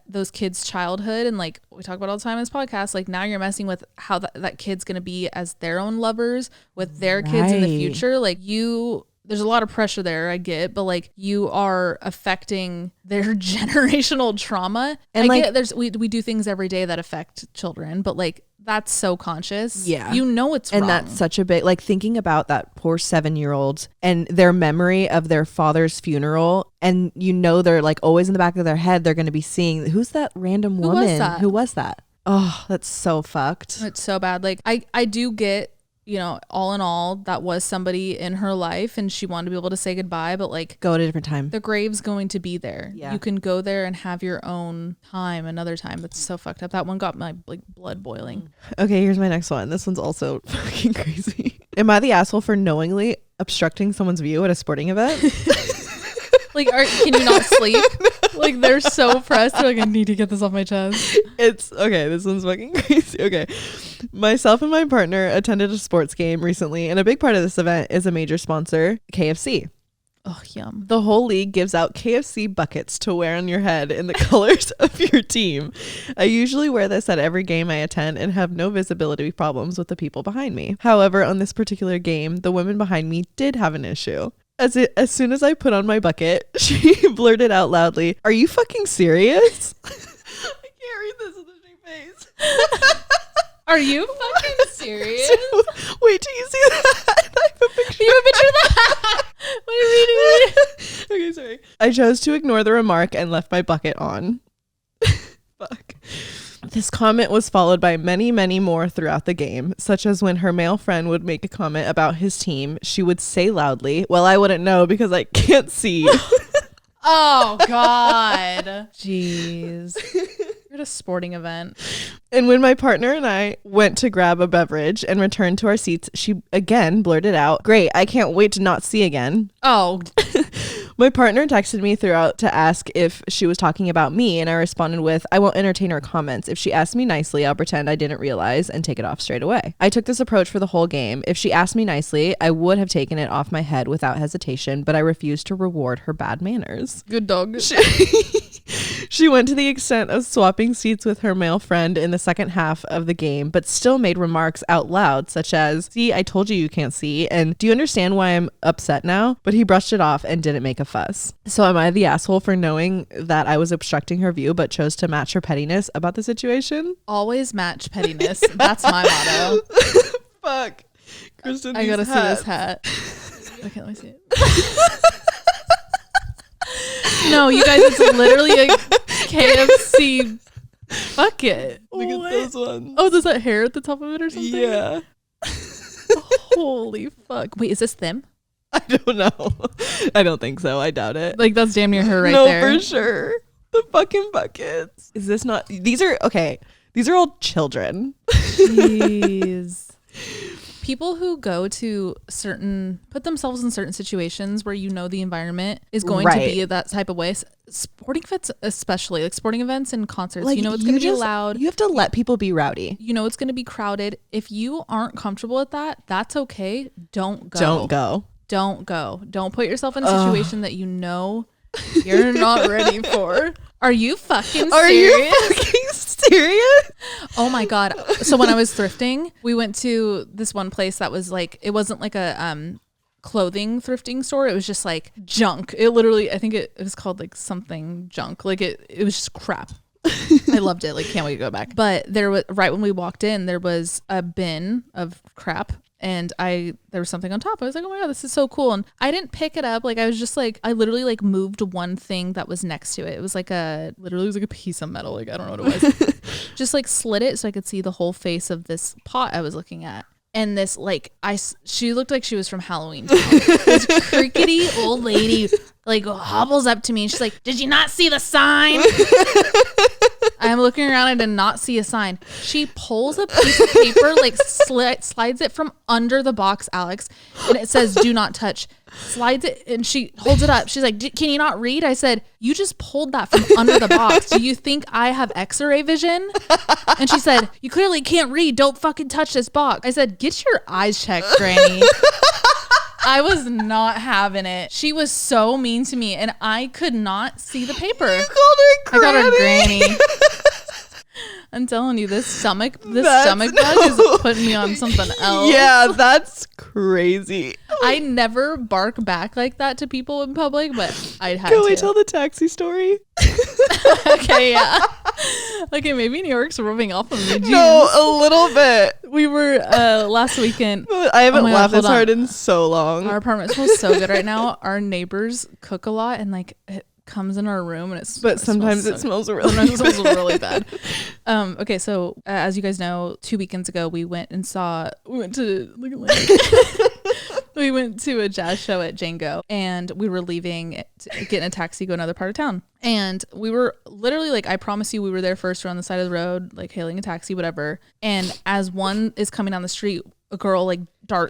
those kids' childhood, and like we talk about all the time in this podcast, like now you're messing with how that kid's gonna be as their own lovers with their kids in the future. Like there's a lot of pressure there, I get, but like you are affecting their generational trauma. And I get we do things every day that affect children, but like that's so conscious. Yeah. It's wrong. And that's such a big, like thinking about that poor 7-year-old and their memory of their father's funeral. And they're like always in the back of their head, they're going to be seeing, who's that random woman? Who was that? Oh, that's so fucked. It's so bad. Like I do get, all in all, that was somebody in her life and she wanted to be able to say goodbye, but like go at a different time. The grave's going to be there. Yeah. You can go there and have your own time another time. That's so fucked up. That one got my like blood boiling. Okay, here's my next one. This one's also fucking crazy. Am I the asshole for knowingly obstructing someone's view at a sporting event? Like, can you not sleep? Like, they're so pressed. They're like, I need to get this off my chest. It's okay. This one's fucking crazy. Okay. Myself and my partner attended a sports game recently, and a big part of this event is a major sponsor, KFC. Oh, yum. The whole league gives out KFC buckets to wear on your head in the colors of your team. I usually wear this at every game I attend and have no visibility problems with the people behind me. However, on this particular game, the women behind me did have an issue. As soon as I put on my bucket, she blurted out loudly, "Are you fucking serious?" I can't read this with a straight face. Are you fucking serious? Wait till you see that. I have a picture. You have a picture of that? What are you reading? Okay, sorry. I chose to ignore the remark and left my bucket on. Fuck. This comment was followed by many, many more throughout the game, such as when her male friend would make a comment about his team, she would say loudly, "Well, I wouldn't know because I can't see." Oh, God. Jeez. You're at a sporting event. And when my partner and I went to grab a beverage and returned to our seats, she again blurted out, "Great, I can't wait to not see again." Oh. My partner texted me throughout to ask if she was talking about me, and I responded with, "I won't entertain her comments. If she asks me nicely, I'll pretend I didn't realize and take it off straight away." I took this approach for the whole game. If she asked me nicely, I would have taken it off my head without hesitation, but I refused to reward her bad manners. Good dog. She went to the extent of swapping seats with her male friend in the second half of the game, but still made remarks out loud, such as, "See, I told you can't see," and "Do you understand why I'm upset now?" But he brushed it off and didn't make a fuss. So am I the asshole for knowing that I was obstructing her view, but chose to match her pettiness about the situation? Always match pettiness. That's my motto. Fuck. Kristen, I gotta see this hat. Okay, let me see it. No, you guys, it's literally a KFC bucket. Look at those ones. Oh, there's that hair at the top of it or something? Yeah. Holy fuck. Wait, is this them? I don't know. I don't think so. I doubt it. Like, that's damn near her right there. No, for sure. The fucking buckets. Is this not... These are... Okay. These are all children. Jeez. People who go to put themselves in certain situations where the environment is going to be that type of way. Sporting events, especially like sporting events and concerts, like, it's going to be loud. You have to let people be rowdy. It's going to be crowded. If you aren't comfortable with that, that's okay. Don't go. Don't go. Don't put yourself in a situation that you're not ready for. Are you fucking serious? Oh my God. So when I was thrifting, we went to this one place that was like, it wasn't like a clothing thrifting store. It was just like junk. It literally, I think it was called like something junk. Like it was just crap. I loved it. Like, can't wait to go back. But there was, right when we walked in, there was a bin of crap. And there was something on top. I was like, oh my God, this is so cool. And I didn't pick it up. Like, I was just like, I literally like moved one thing that was next to it. It was like literally was like a piece of metal. Like, I don't know what it was. Just like slid it so I could see the whole face of this pot I was looking at. And this like, she looked like she was from Halloween Town. This crickety old lady like hobbles up to me and she's like, "Did you not see the sign?" I I'm looking around. I did not see a sign. She pulls a piece of paper, like slides it from under the box, Alex, and it says "Do not touch." Slides it, and she holds it up. She's like, "Can you not read?" I said, "You just pulled that from under the box. Do you think I have X-ray vision?" And she said, "You clearly can't read. Don't fucking touch this box." I said, "Get your eyes checked, Granny." I was not having it. She was so mean to me, and I could not see the paper. You called her Granny. I called her Granny. I'm telling you, this stomach bug is putting me on something else. Yeah, that's crazy. I never bark back like that to people in public, but I'd have Can to. we tell the taxi story? Okay, yeah. Okay, maybe New York's rubbing off of me. Jesus. No, a little bit. We were last weekend. I haven't laughed this hold on. hard in so long. Our apartment smells so good right now. Our neighbors cook a lot, and like it comes in our room, and sometimes it smells really bad. Sometimes it smells really bad. Okay, so as you guys know, 2 weekends ago we went to we went to a jazz show at Django, and we were leaving to get in a taxi, go another part of town. And we were literally like, I promise you, we were there first, we're on the side of the road, like hailing a taxi, whatever. And as one is coming down the street, a girl like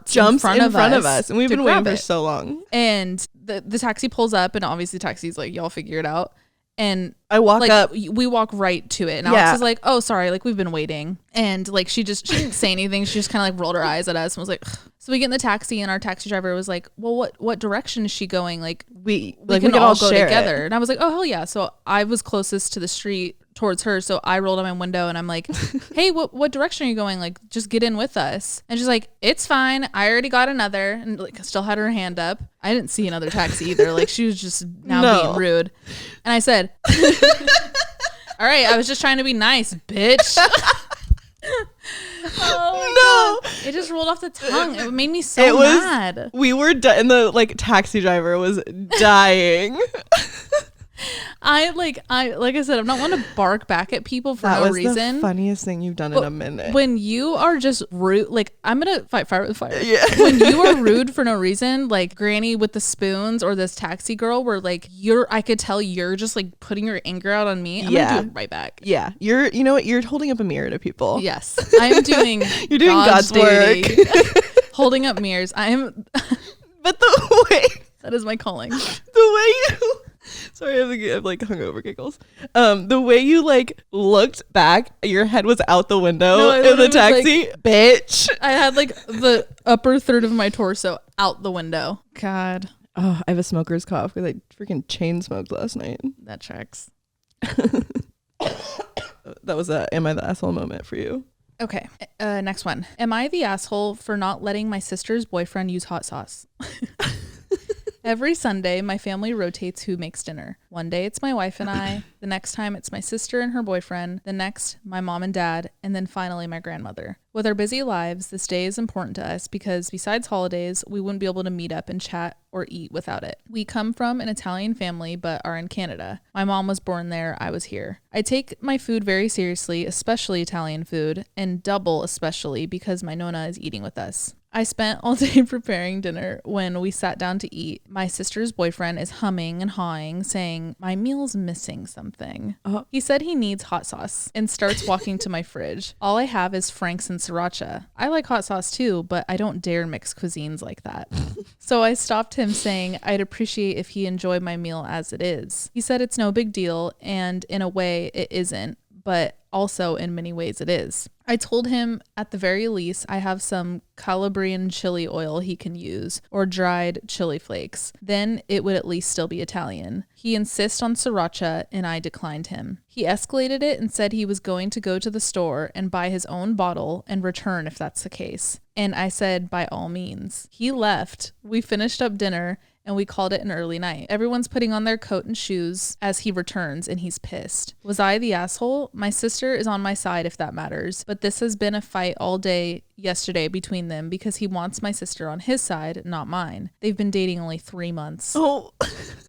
jumps in front of us. And we've been waiting for so long. And the taxi pulls up, and obviously the taxi's like, y'all figure it out. And I walk like, up. We walk right to it. And Alex is like, "Oh, sorry. Like, we've been waiting." And like, she didn't say anything. She just kind of like rolled her eyes at us and was like, ugh. So we get in the taxi, and our taxi driver was like, "Well, what direction is she going? Like, we can all go together." And I was like, "Oh, hell yeah." So I was closest to the street towards her. So I rolled on my window, and I'm like, "Hey, what direction are you going? Like, just get in with us." And she's like, "It's fine. I already got another," and like still had her hand up. I didn't see another taxi either. Like, she was just being rude. And I said, "All right, I was just trying to be nice, bitch." Oh my God. It just rolled off the tongue. It made me so mad. We were and the like taxi driver was dying. I said, I'm not one to bark back at people for no reason. That was the funniest thing you've done in a minute. When you are just rude, like, I'm gonna fight fire with fire. Yeah. When you are rude for no reason, like Granny with the spoons or this taxi girl, where like I could tell you're just like putting your anger out on me. I'm gonna do it right back. Yeah, you know what? You're holding up a mirror to people. Yes, I'm doing. You're doing God's work. Holding up mirrors. I am. But the way that is my calling. The way you. Sorry, I'm like hungover giggles. The way you like looked back, your head was out the window in the taxi, like, bitch. I had like the upper third of my torso out the window. God. Oh, I have a smoker's cough because I freaking chain smoked last night. That tracks. That was a "Am I the asshole" moment for you. Okay. Next one. Am I the asshole for not letting my sister's boyfriend use hot sauce? Every Sunday, my family rotates who makes dinner. One day it's my wife and I. The next time it's my sister and her boyfriend. The next, my mom and dad. And then finally, my grandmother. With our busy lives, this day is important to us because besides holidays, we wouldn't be able to meet up and chat or eat without it. We come from an Italian family, but are in Canada. My mom was born there. I was here. I take my food very seriously, especially Italian food, and double especially because my Nonna is eating with us. I spent all day preparing dinner. When we sat down to eat, my sister's boyfriend is humming and hawing, saying, "My meal's missing something." He said he needs hot sauce and starts walking to my fridge. All I have is Frank's and sriracha. I like hot sauce too, but I don't dare mix cuisines like that. So I stopped him, saying I'd appreciate if he enjoyed my meal as it is. He said it's no big deal, and in a way it isn't, but also in many ways it is. I told him at the very least I have some Calabrian chili oil he can use, or dried chili flakes. Then it would at least still be Italian. He insists on sriracha, and I declined him. He escalated it and said he was going to go to the store and buy his own bottle and return if that's the case. And I said, by all means. He left. We finished up dinner, and we called it an early night. Everyone's putting on their coat and shoes as he returns, and he's pissed. Was I the asshole? My sister is on my side if that matters, but this has been a fight all day yesterday between them because he wants my sister on his side, not mine. They've been dating only 3 months. Oh.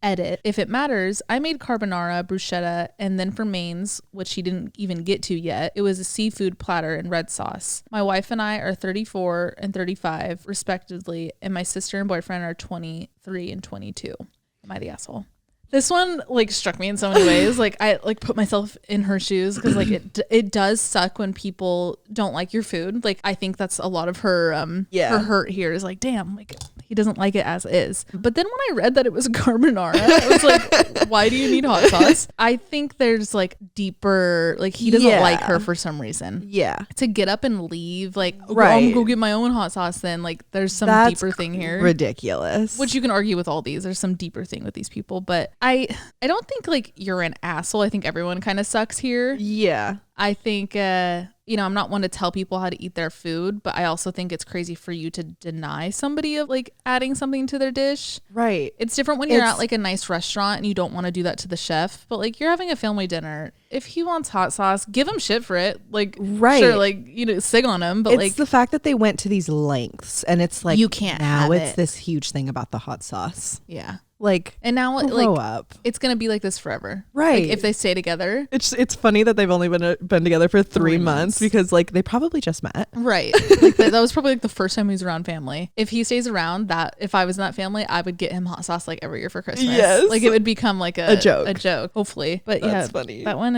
Edit. If it matters, I made carbonara, bruschetta, and then for mains, which he didn't even get to yet, it was a seafood platter and red sauce. My wife and I are 34 and 35 respectively, and my sister and boyfriend are 23 and 22. Am I the asshole? This one like struck me in so many ways. Like I like put myself in her shoes because like it does suck when people don't like your food. Like I think that's a lot of her her hurt here is like, damn, like he doesn't like it as is. But then when I read that it was carbonara, I was like, why do you need hot sauce? I think there's like deeper, like he doesn't like her for some reason. Yeah. To get up and leave, like, Right. I'm gonna go get my own hot sauce then. Like there's some deeper thing here. Ridiculous. Which you can argue with all these. There's some deeper thing with these people. But I don't think like you're an asshole. I think everyone kind of sucks here. Yeah. I think, you know, I'm not one to tell people how to eat their food, but I also think it's crazy for you to deny somebody of like adding something to their dish. Right. It's different when you're at like a nice restaurant and you don't want to do that to the chef, but like you're having a family dinner. If he wants hot sauce, give him shit for it. Like, sure, like, you know, sig on him, but it's like the fact that they went to these lengths and it's like, you can't now have it's it. this huge thing about the hot sauce. Yeah. Like, and now grow like up. It's gonna be like this forever, right? Like, if they stay together. It's funny that they've only been together for 3 months because like they probably just met, right? Like that was probably like the first time he was around family. If he stays around, that if I was in that family, I would get him hot sauce like every year for Christmas. Yes, like it would become like a joke, hopefully. But that's yeah, funny. That one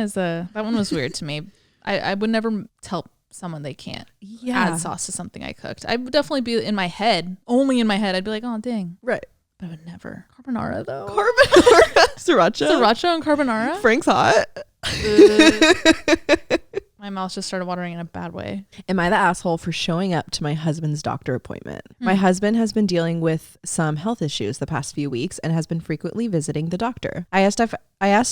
was weird to me. I would never tell someone they can't add sauce to something I cooked. I would definitely be in my head, only in my head. I'd be like, oh dang, right. I would never. Carbonara though. Sriracha and carbonara. Frank's hot. My mouth just started watering in a bad way. Am I the asshole for showing up to my husband's doctor appointment? My husband has been dealing with some health issues the past few weeks and has been frequently visiting the doctor. I asked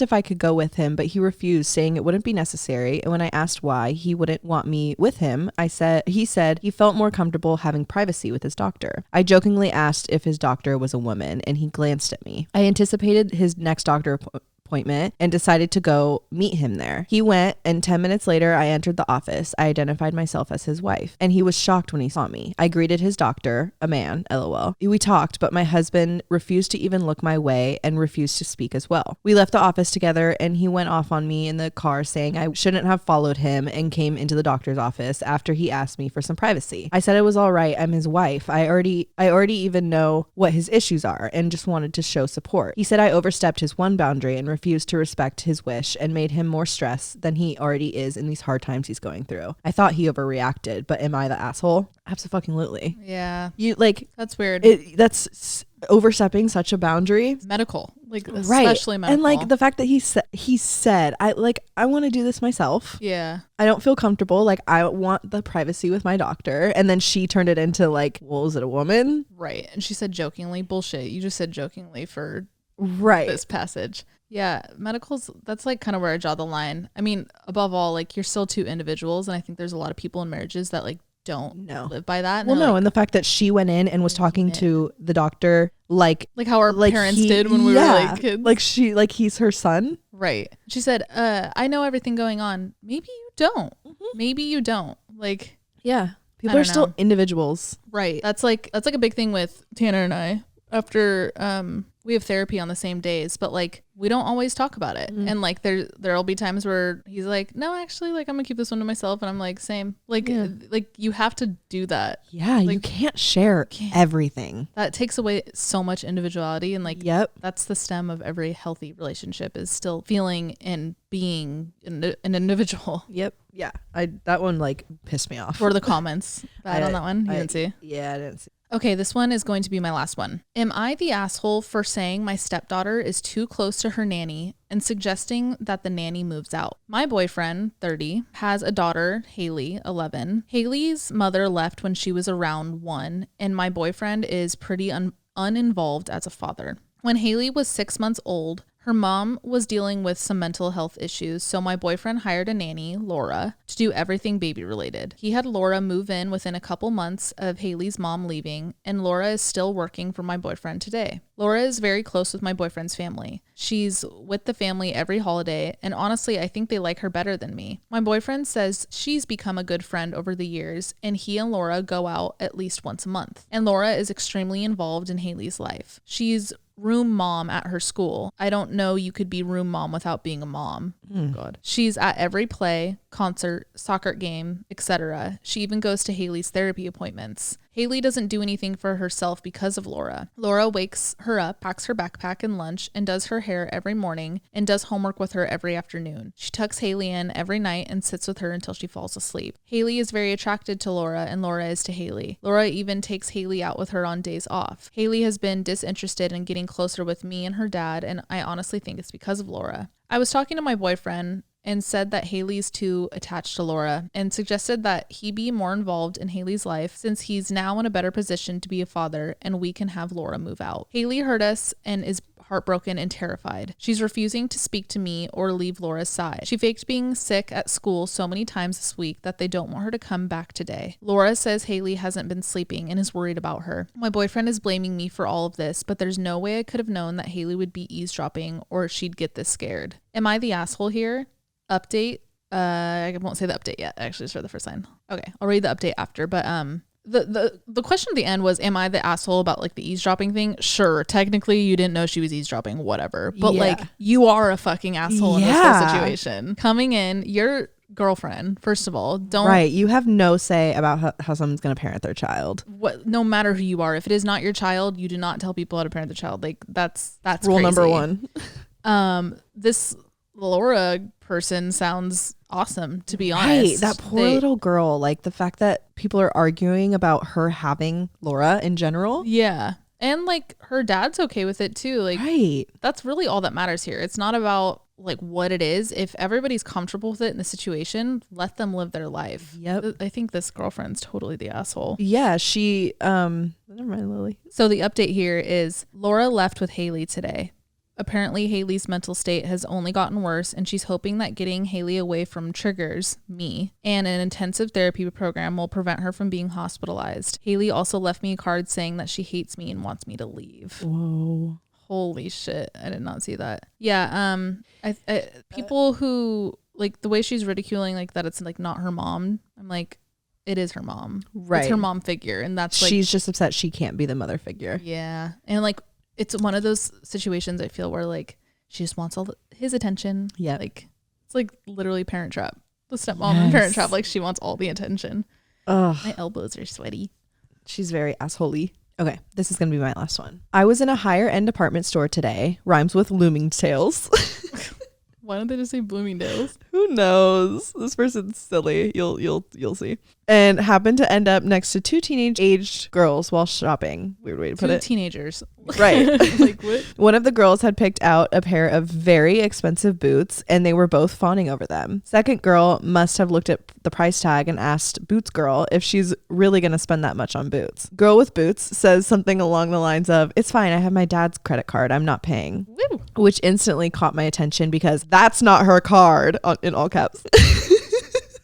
if I could go with him, but he refused, saying it wouldn't be necessary. And when I asked why he wouldn't want me with him, he said he felt more comfortable having privacy with his doctor. I jokingly asked if his doctor was a woman, and he glanced at me. I anticipated his next doctor appointment and decided to go meet him there. He went, and 10 minutes later I entered the office. I identified myself as his wife, and he was shocked when he saw me. I greeted his doctor, a man, LOL. We talked, but my husband refused to even look my way and refused to speak as well. We left the office together, and he went off on me in the car saying I shouldn't have followed him and came into the doctor's office after he asked me for some privacy. I said it was all right. I'm his wife. I already even know what his issues are and just wanted to show support. He said I overstepped his one boundary and refused to respect his wish and made him more stressed than he already is in these hard times he's going through. I thought he overreacted, but am I the asshole? Absolutely. Yeah. You like, that's weird. That's overstepping such a boundary. Medical, like right. Especially medical. And like the fact that he said I want to do this myself. Yeah. I don't feel comfortable. Like I want the privacy with my doctor. And then she turned it into like, well, is it a woman? Right. And she said jokingly, bullshit. You just said jokingly for this passage. Yeah, medicals, that's like kind of where I draw the line. I mean, above all, like you're still two individuals, and I think there's a lot of people in marriages that like don't live by that. Well, no, and the fact that she went in and was talking to the doctor like how our parents did when we were like kids. Like he's her son. Right. She said, I know everything going on. Maybe you don't. Mm-hmm. Maybe you don't. Like, yeah. People are still individials. Right. That's like a big thing with Tanner and I. After we have therapy on the same days, but like we don't always talk about it. Mm. And like there'll be times where he's like, no, actually, like I'm gonna keep this one to myself, and I'm like, same. Like like you have to do that. Yeah, like, you can't share everything. That takes away so much individuality, and like that's the stem of every healthy relationship is still feeling and being an individual. Yep. Yeah. That one like pissed me off. What are the comments on that one? You didn't see? Yeah, I didn't see. Okay, this one is going to be my last one. Am I the asshole for saying my stepdaughter is too close to her nanny and suggesting that the nanny moves out? My boyfriend, 30, has a daughter, Haley, 11. Haley's mother left when she was around 1, and my boyfriend is pretty uninvolved as a father. When Haley was 6 months old, her mom was dealing with some mental health issues, so my boyfriend hired a nanny, Laura, to do everything baby related. He had Laura move in within a couple months of Haley's mom leaving, and Laura is still working for my boyfriend today. Laura is very close with my boyfriend's family. She's with the family every holiday, and honestly, I think they like her better than me. My boyfriend says she's become a good friend over the years, and he and Laura go out at least once a month. And Laura is extremely involved in Haley's life. She's room mom at her school. I don't know you could be room mom without being a mom. God. She's at every play, concert, soccer game, etc. She even goes to Haley's therapy appointments. Haley doesn't do anything for herself because of Laura. Laura wakes her up, packs her backpack and lunch, and does her hair every morning and does homework with her every afternoon. She tucks Haley in every night and sits with her until she falls asleep. Haley is very attracted to Laura and Laura is to Haley. Laura even takes Haley out with her on days off. Haley has been disinterested in getting closer with me and her dad, and I honestly think it's because of Laura. I was talking to my boyfriend and said that Haley's too attached to Laura and suggested that he be more involved in Haley's life since he's now in a better position to be a father and we can have Laura move out. Haley heard us and is heartbroken and terrified. She's refusing to speak to me or leave Laura's side. She faked being sick at school so many times this week that they don't want her to come back today. Laura says Haley hasn't been sleeping and is worried about her. My boyfriend is blaming me for all of this, but there's no way I could have known that Haley would be eavesdropping or she'd get this scared. Am I the asshole here? Update. I won't say the update yet. Actually, it's for the first line. Okay, I'll read the update after. But the question at the end was, am I the asshole about like the eavesdropping thing? Sure, technically you didn't know she was eavesdropping, whatever. But like you are a fucking asshole in this whole situation. Coming in, your girlfriend, first of all, don't. Right, you have no say about how someone's gonna parent their child. What? No matter who you are, if it is not your child, you do not tell people how to parent their child. Like that's rule crazy. Number one. This Laura person sounds awesome, to be honest. Right, that poor little girl. Like the fact that people are arguing about her having Laura in general. Yeah, and like her dad's okay with it too. Like, right, that's really all that matters here. It's not about like what it is. If everybody's comfortable with it in the situation, let them live their life. Yep. I think this girlfriend's totally the asshole. Yeah, she never mind, Lily. So the update here is Laura left with Haley today. Apparently, Haley's mental state has only gotten worse, and she's hoping that getting Haley away from triggers, me, and an intensive therapy program will prevent her from being hospitalized. Haley also left me a card saying that she hates me and wants me to leave. Whoa. Holy shit. I did not see that. Yeah. People who, like, the way she's ridiculing, like, that it's, like, not her mom, I'm like, it is her mom. Right. It's her mom figure, and that's, like... She's just upset she can't be the mother figure. Yeah. And, like... It's one of those situations I feel where like she just wants all his attention. Yeah. Like it's like literally Parent Trap. The stepmom and Parent Trap, like she wants all the attention. Ugh. My elbows are sweaty. She's very assholey. Okay, this is going to be my last one. I was in a higher end department store today. Rhymes with looming tales. Why don't they just say Bloomingdale's? Who knows? This person's silly. You'll see. And happened to end up next to two teenage-aged girls while shopping. Weird way to put it. Two teenagers. Right. Like what? One of the girls had picked out a pair of very expensive boots, and they were both fawning over them. Second girl must have looked at the price tag and asked Boots girl if she's really going to spend that much on boots. Girl with boots says something along the lines of, "It's fine. I have my dad's credit card. I'm not paying." Woo. Which instantly caught my attention because that's not her card, in all caps.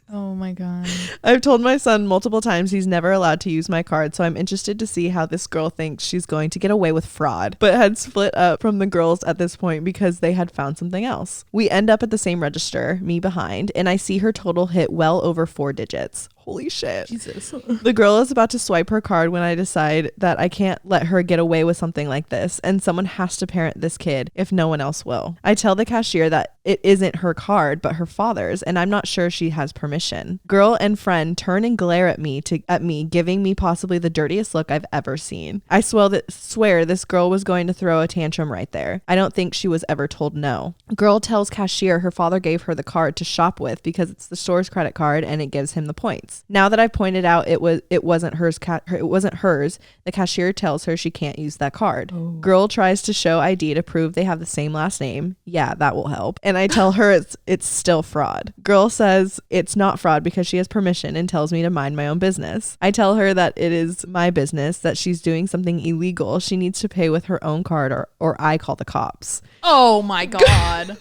Oh my God. I've told my son multiple times he's never allowed to use my card, so I'm interested to see how this girl thinks she's going to get away with fraud, but had split up from the girls at this point because they had found something else. We end up at the same register, me behind, and I see her total hit well over 4 digits. Holy shit. Jesus. The girl is about to swipe her card when I decide that I can't let her get away with something like this, and someone has to parent this kid if no one else will. I tell the cashier that it isn't her card, but her father's, and I'm not sure she has permission. Girl and friend turn and glare at me, giving me possibly the dirtiest look I've ever seen. I swear this girl was going to throw a tantrum right there. I don't think she was ever told no. Girl tells cashier her father gave her the card to shop with because it's the store's credit card and it gives him the points. Now that I've pointed out it wasn't hers, the cashier tells her she can't use that card. Oh. Girl tries to show ID to prove they have the same last name. Yeah, that will help. And I tell her it's still fraud. Girl says it's not fraud because she has permission and tells me to mind my own business. I tell her that it is my business, that she's doing something illegal. She needs to pay with her own card or I call the cops. Oh my God.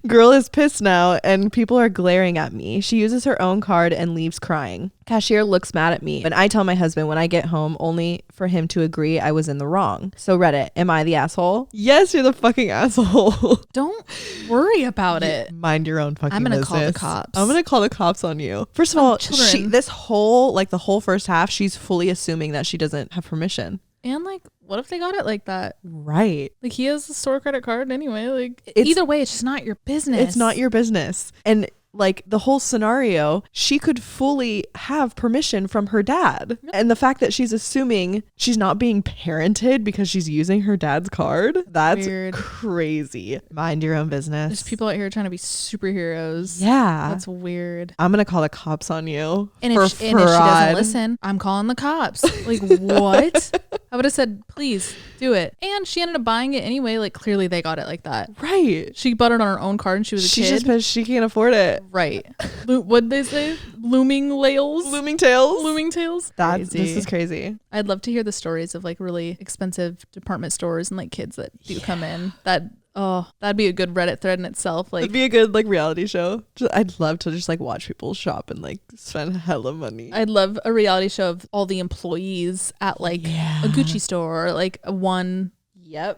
Girl is pissed now and people are glaring at me. She uses her own card and leaves crying. Cashier looks mad at me and I tell my husband when I get home only for him to agree I was in the wrong. So Reddit, am I the asshole? Yes, you're the fucking asshole. Don't worry about it. Mind your own fucking business. business. I'm going to call the cops. I'm going to call the cops on you. First of all, the whole first half, she's fully assuming that she doesn't have permission. And like, what if they got it like that? Right. Like he has the store credit card anyway. Like either way, it's just not your business. It's not your business. And like the whole scenario, she could fully have permission from her dad. And the fact that she's assuming she's not being parented because she's using her dad's card, that's Weird. crazy. Mind your own business. There's people out here trying to be superheroes. Yeah. That's weird. I'm going to call the cops on you. And for if she doesn't listen, I'm calling the cops. Like, what? I would have said, please do it. And she ended up buying it anyway. Like, clearly they got it like that. Right. She bought it on her own card and she was a She's kid. just pissed she can't afford it. Right. What'd they say? Looming lails? Looming tails. Looming tails? This Crazy. is crazy. I'd love to hear the stories of like really expensive department stores and like kids that do come in. That'd be a good Reddit thread in itself. Like, It'd be a good like reality show. I'd love to just like watch people shop and like spend hella money. I'd love a reality show of all the employees at like a Gucci store or like one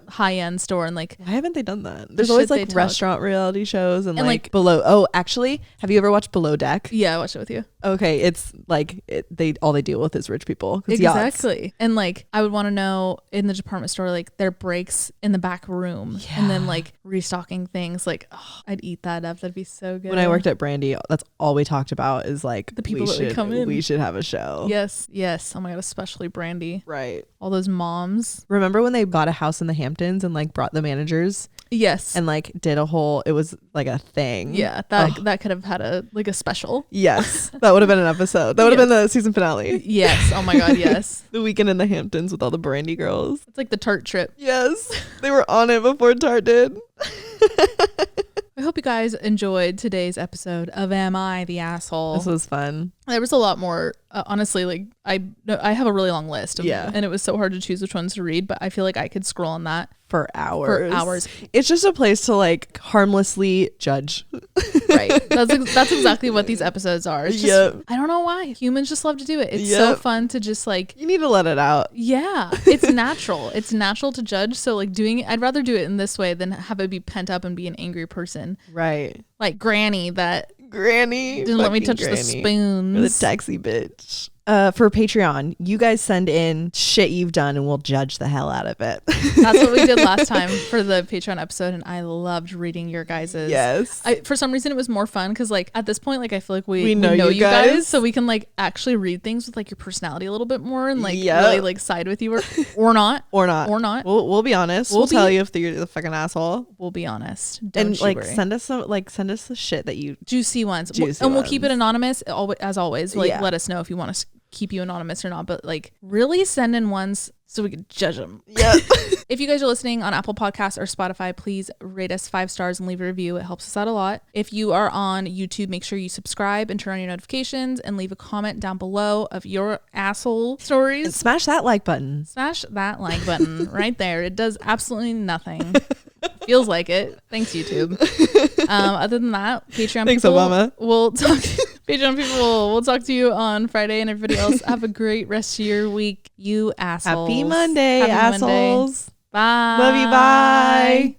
high-end store, and like, why haven't they done that? There's always like restaurant reality shows and like below. Oh, actually, have you ever watched Below Deck? Yeah, I watched it with you. Okay, it's like all they deal with is rich people. Exactly. Yachts. And like, I would want to know in the department store, like their breaks in the back room and then like restocking things. Like, I'd eat that up. That'd be so good. When I worked at Brandy, that's all we talked about is like the people that would come in. We should have a show. Yes. Oh my God, especially Brandy. Right. All those moms. Remember when they got a house in the Hamptons and like brought the managers? Yes. And like did a whole, it was like a thing. Yeah, that could have had a special. Yes. That would have been an episode. That would have been the season finale. Yes. Oh my God, yes. The weekend in the Hamptons with all the Brandy girls. It's like the Tarte trip. Yes. They were on it before Tarte did. I hope you guys enjoyed today's episode of Am I the Asshole? This was fun. There was a lot more. Honestly, like I have a really long list. And it was so hard to choose which ones to read, but I feel like I could scroll on that for hours. For It's just a place to like harmlessly judge. Right. That's exactly what these episodes are. It's just, I don't know why. Humans just love to do it. It's so fun to just like, you need to let it out. Yeah. It's natural. It's natural to judge. So like doing it, I'd rather do it in this way than have it be pent up and be an angry person. Right. Like Granny Granny didn't let me touch the spoons. Or the taxi bitch. For Patreon, you guys send in shit you've done and we'll judge the hell out of it. That's what we did last time for the Patreon episode, and I loved reading your guys's. Yes. For some reason it was more fun because like at this point, like I feel like we know you guys, so we can like actually read things with like your personality a little bit more and like really like side with you or not. Or not. We'll be honest. We'll tell you if you're the fucking asshole. We'll be honest. Don't like worry. Send us the shit that you juicy ones. And we'll keep it anonymous as always. Like let us know if you want us to keep you anonymous or not, but like really send in ones so we can judge them. Yeah. If you guys are listening on Apple Podcasts or Spotify, please rate us 5 stars and leave a review. It helps us out a lot. If you are on YouTube, make sure you subscribe and turn on your notifications and leave a comment down below of your asshole stories. And smash that like button. Smash that like button right there. It does absolutely nothing. Feels like it. Thanks, YouTube. Other than that, Patreon Thanks, people, Obama. We'll talk. Patreon people, we'll talk to you on Friday, and everybody else have a great rest of your week, you assholes. Happy Monday, assholes. Bye. Love you. Bye.